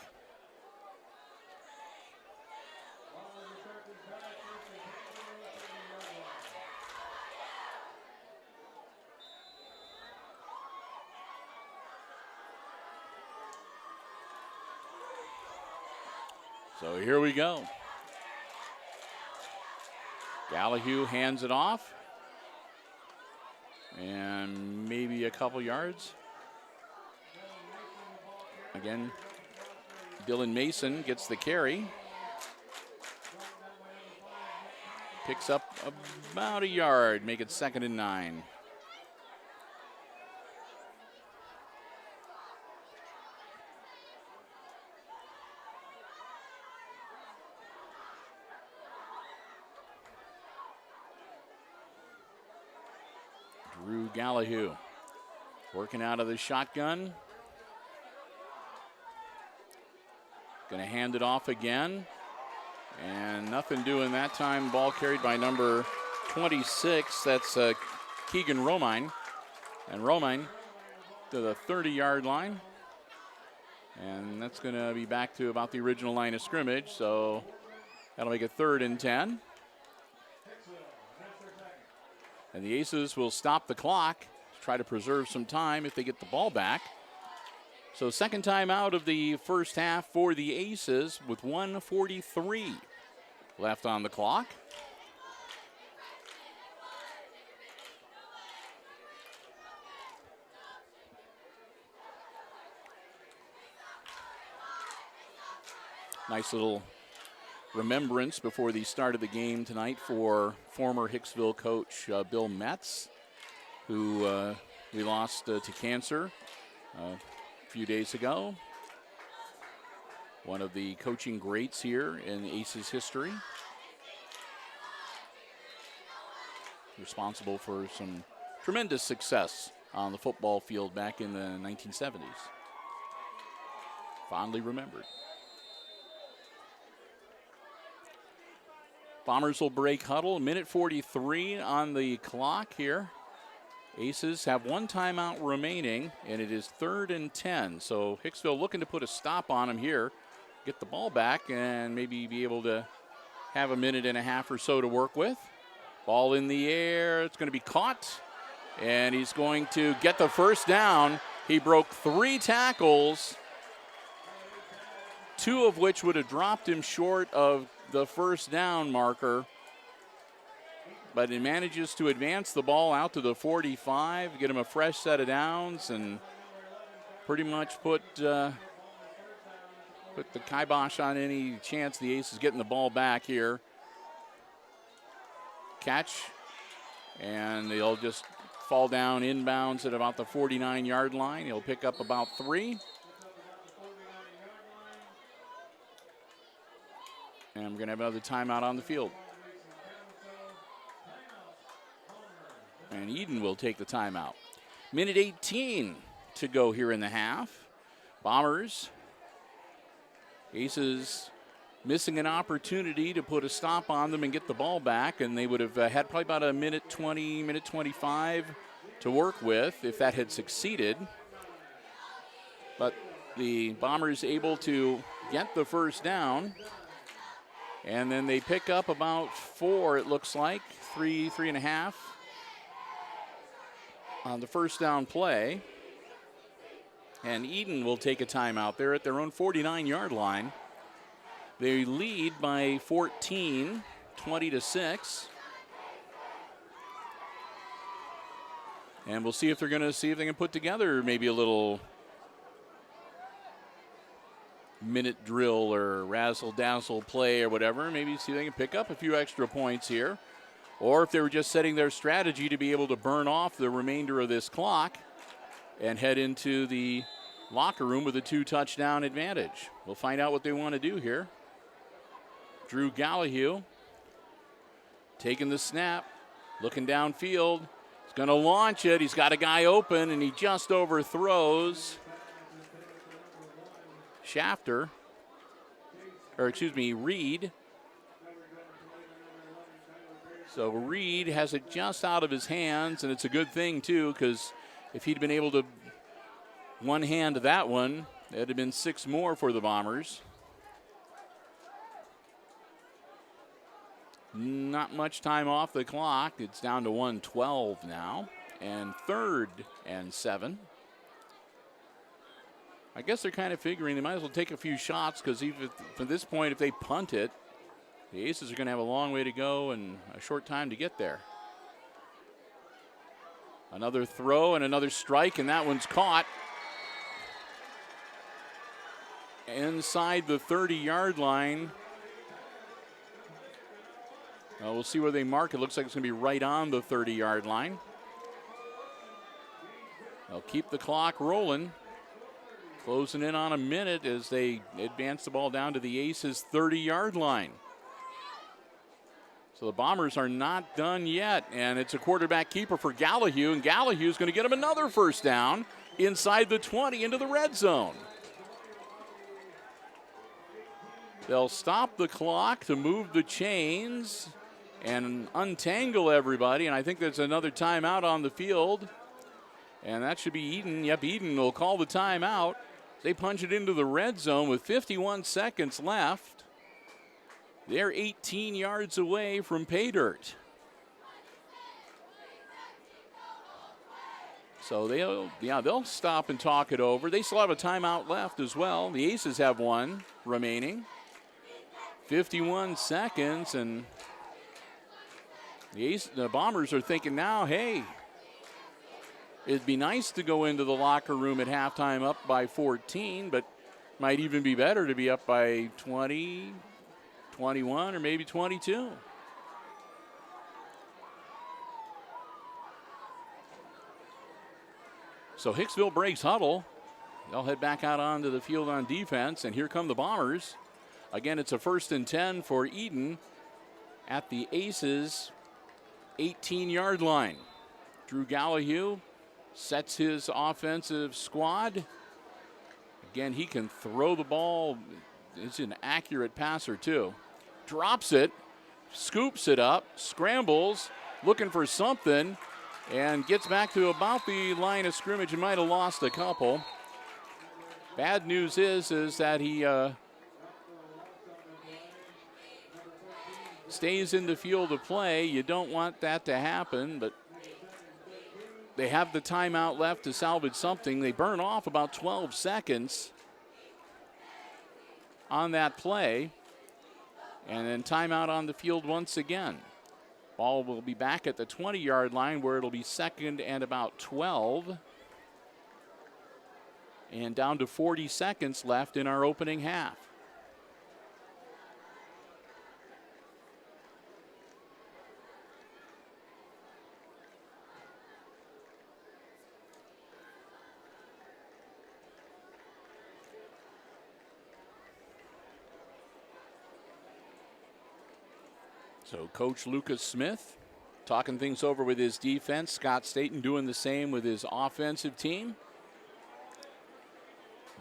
So here we go. Gallahue hands it off. And maybe a couple yards. Again, Dylan Mason gets the carry. Picks up about a yard, make it 2nd and 9. Drew Gallahue working out of the shotgun. Going to hand it off again. And nothing doing that time. Ball carried by number 26. That's Keegan Romine. And Romine to the 30-yard line. And that's going to be back to about the original line of scrimmage. So that'll make it 3rd and 10. And the Aces will stop the clock to try to preserve some time if they get the ball back. So second time out of the first half for the Aces with 1:43 left on the clock. Nice little remembrance before the start of the game tonight for former Hicksville coach Bill Metz, who we lost to cancer a few days ago. One of the coaching greats here in Aces history. Responsible for some tremendous success on the football field back in the 1970s. Fondly remembered. Bombers will break huddle. Minute 43 on the clock here. Aces have one timeout remaining, and it is 3rd and 10. So Hicksville looking to put a stop on them here, get the ball back, and maybe be able to have a minute and a half or so to work with. Ball in the air. It's going to be caught, and he's going to get the first down. He broke 3 tackles, 2 of which would have dropped him short of the first down marker, but he manages to advance the ball out to the 45, get him a fresh set of downs, and pretty much put the kibosh on any chance the Aces getting the ball back here. Catch, and they'll just fall down inbounds at about the 49-yard line. He'll pick up about 3. And we're going to have another timeout on the field. And Edon will take the timeout. Minute 18 to go here in the half. Bombers, Aces missing an opportunity to put a stop on them and get the ball back, and they would have had probably about a minute 20, minute 25 to work with if that had succeeded. But the Bombers able to get the first down. And then they pick up about 4, it looks like, 3.5 on the first down play. And Edon will take a timeout there at their own 49-yard line. They lead by 14, 20-6. And we'll see if they're going to see if they can put together maybe a little minute drill or razzle-dazzle play or whatever. Maybe see if they can pick up a few extra points here. Or if they were just setting their strategy to be able to burn off the remainder of this clock and head into the locker room with a 2-touchdown advantage. We'll find out what they want to do here. Drew Gallahue taking the snap, looking downfield. He's going to launch it. He's got a guy open, and he just overthrows Reed. So Reed has it just out of his hands, and it's a good thing, too, because if he'd been able to one-hand that one, it'd have been 6 more for the Bombers. Not much time off the clock. It's down to 1:12 now, and 3rd and 7. I guess they're kind of figuring they might as well take a few shots, because even from this point, if they punt it, the Aces are going to have a long way to go and a short time to get there. Another throw and another strike, and that one's caught inside the 30-yard line. We'll see where they mark. It looks like it's going to be right on the 30-yard line. They'll keep the clock rolling. Closing in on a minute as they advance the ball down to the Aces' 30-yard line. So the Bombers are not done yet, and it's a quarterback keeper for Gallahue, and Gallahue's going to get him another first down inside the 20 into the red zone. They'll stop the clock to move the chains and untangle everybody, and I think there's another timeout on the field, and that should be Edon. Yep, Edon will call the timeout. They punch it into the red zone with 51 seconds left. They're 18 yards away from pay dirt. So they'll stop and talk it over. They still have a timeout left as well. The Aces have one remaining. 51 seconds, and the Bombers are thinking now, hey, it'd be nice to go into the locker room at halftime up by 14, but might even be better to be up by 20, 21 or maybe 22. So Hicksville breaks huddle. They'll head back out onto the field on defense, and here come the Bombers. Again, it's a 1st and 10 for Edon at the Aces 18-yard line. Drew Gallahue sets his offensive squad. Again, he can throw the ball. He's an accurate passer, too. Drops it, scoops it up, scrambles, looking for something, and gets back to about the line of scrimmage. He might have lost a couple. Bad news is that he stays in the field of play. You don't want that to happen, but they have the timeout left to salvage something. They burn off about 12 seconds on that play, and then timeout on the field once again. Ball will be back at the 20-yard line where it'll be 2nd and about 12. And down to 40 seconds left in our opening half. So Coach Lucas Smith talking things over with his defense. Scott Staten doing the same with his offensive team.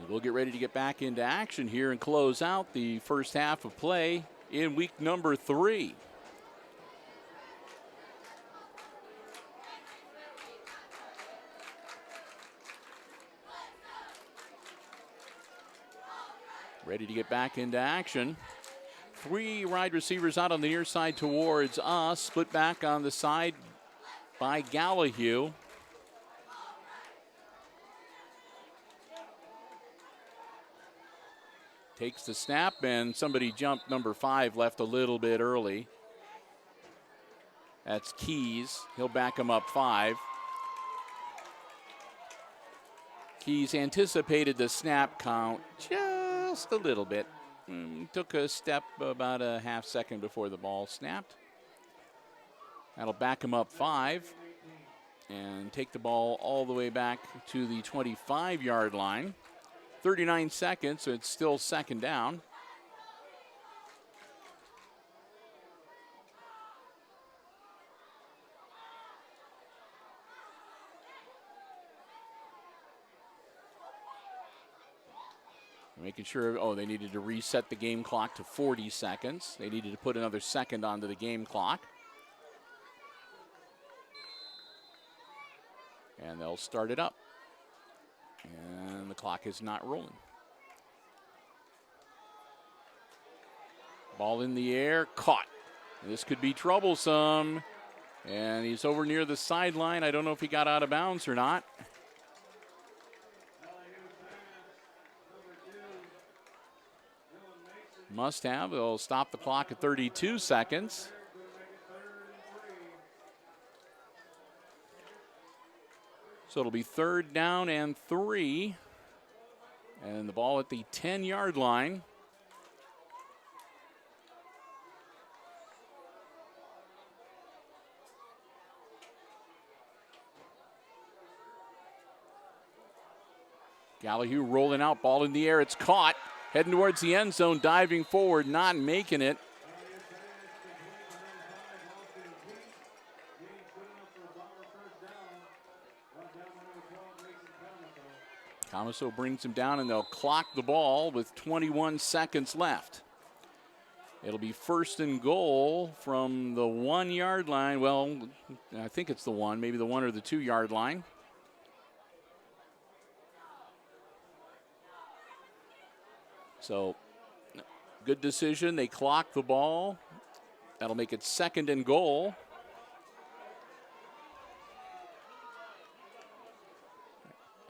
We'll get ready to get back into action here and close out the first half of play in week number 3. Ready to get back into action. 3 wide receivers out on the near side towards us. Split back on the side by Gallahue. Takes the snap, and somebody jumped number 5, left a little bit early. That's Keys. He'll back him up 5. Keys anticipated the snap count just a little bit. Took a step about a half second before the ball snapped. That'll back him up 5 and take the ball all the way back to the 25-yard line. 39 seconds, so it's still 2nd down. Making sure, they needed to reset the game clock to 40 seconds. They needed to put another second onto the game clock. And they'll start it up. And the clock is not rolling. Ball in the air, caught. This could be troublesome. And he's over near the sideline. I don't know if he got out of bounds or not. Must have. They'll stop the clock at 32 seconds. So it'll be 3rd down and 3. And the ball at the 10-yard line. Gallahue rolling out, ball in the air. It's caught. Heading towards the end zone, diving forward, not making it. Camaso brings him down, and they'll clock the ball with 21 seconds left. It'll be 1st and goal from the 1-yard line. Well, I think it's the 1, maybe the 1 or the 2-yard line. So, good decision. They clock the ball. That'll make it 2nd and goal.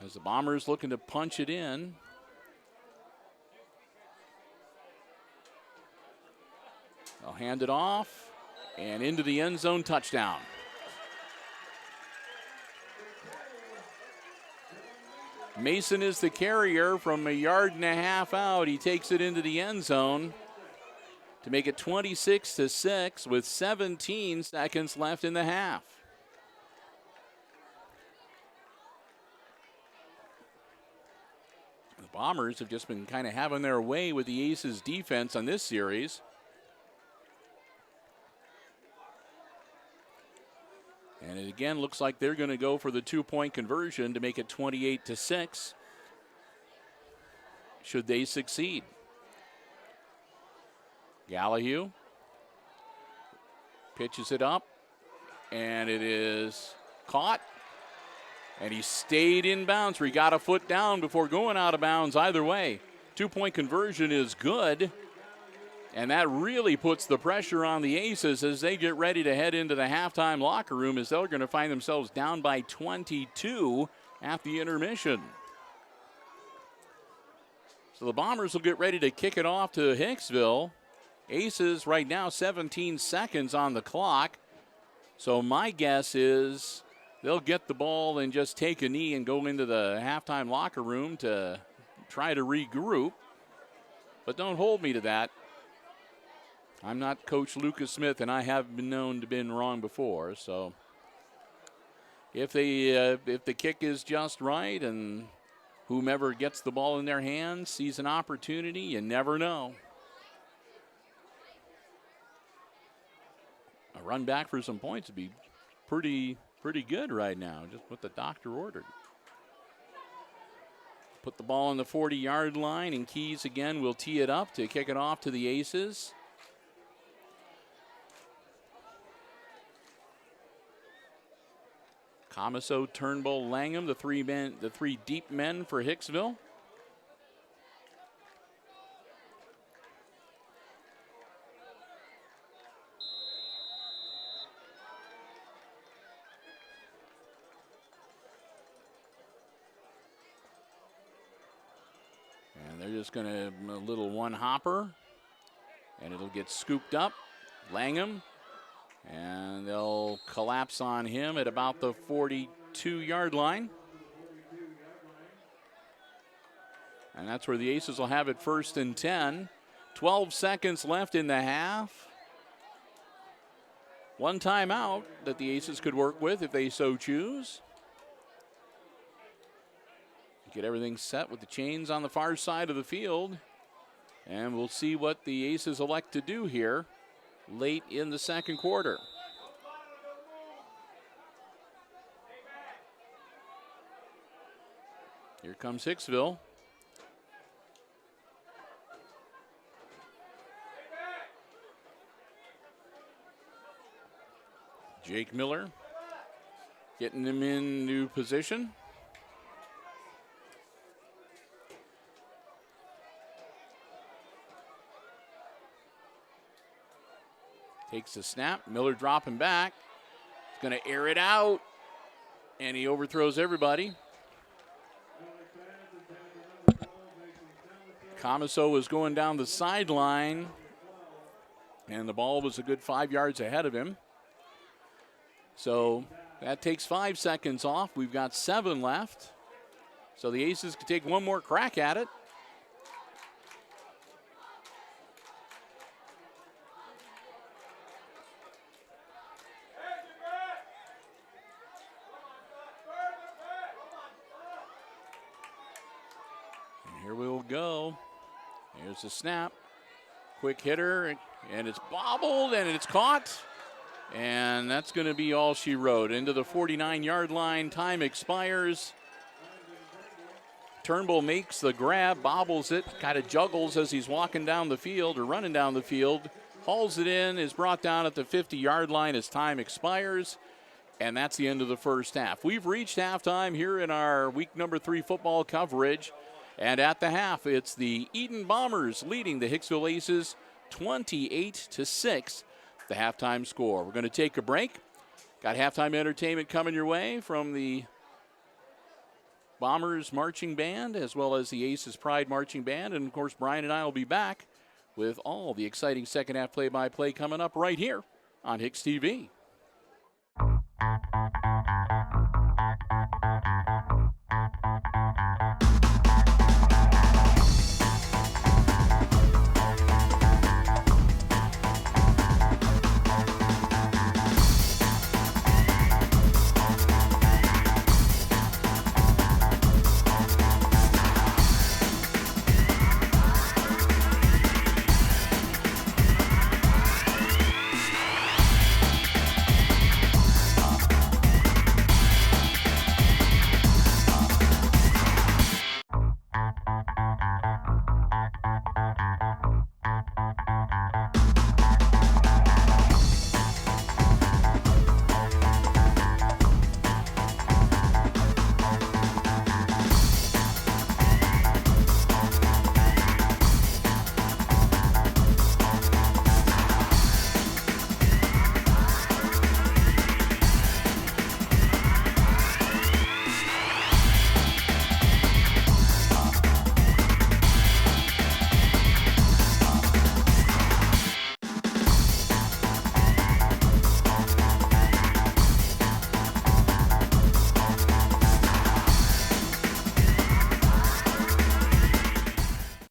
As the Bombers looking to punch it in. They'll hand it off and into the end zone, touchdown. Mason is the carrier from a 1.5 yards out. He takes it into the end zone. to make it 26-6 with 17 seconds left in the half. The Bombers have just been kind of having their way with the Aces defense on this series. And it again looks like they're going to go for the 2-point conversion to make it 28-6. Should they succeed. Gallahue pitches it up, and it is caught. And he stayed in bounds, where he got a foot down before going out of bounds. Either way, 2-point conversion is good. And that really puts the pressure on the Aces as they get ready to head into the halftime locker room, as they're going to find themselves down by 22 at the intermission. So the Bombers will get ready to kick it off to Hicksville. Aces right now 17 seconds on the clock. So my guess is they'll get the ball and just take a knee and go into the halftime locker room to try to regroup. But don't hold me to that. I'm not Coach Lucas Smith, and I have been known to have been wrong before. So if the kick is just right and whomever gets the ball in their hands sees an opportunity, you never know. A run back for some points would be pretty good right now, just what the doctor ordered. Put the ball on the 40-yard line, and Keys again will tee it up to kick it off to the Aces. Comiso, Turnbull, Langham, the three deep men for Hicksville. And they're just going to a little one hopper, and it'll get scooped up. Langham. And they'll collapse on him at about the 42-yard line. And that's where the Aces will have it 1st and 10. 12 seconds left in the half. One timeout that the Aces could work with if they so choose. Get everything set with the chains on the far side of the field. And we'll see what the Aces elect to do here late in the second quarter. Here comes Hicksville. Jake Miller getting him in new position. Takes the snap. Miller dropping back. He's going to air it out. And he overthrows everybody. Comiso was going down the sideline. And the ball was a good 5 yards ahead of him. So that takes 5 seconds off. We've got 7 left. So the Aces could take one more crack at it. Here we'll go. Here's the snap. Quick hitter, and it's bobbled, and it's caught. And that's going to be all she wrote. Into the 49-yard line. Time expires. Turnbull makes the grab, bobbles it, kind of juggles as he's walking down the field or running down the field. Hauls it in, is brought down at the 50-yard line as time expires. And that's the end of the first half. We've reached halftime here in our week number 3 football coverage. And at the half, it's the Edon Bombers leading the Hicksville Aces 28-6, the halftime score. We're going to take a break. Got halftime entertainment coming your way from the Bombers Marching Band as well as the Aces Pride Marching Band. And, of course, Brian and I will be back with all the exciting second half play-by-play coming up right here on HIX-TV.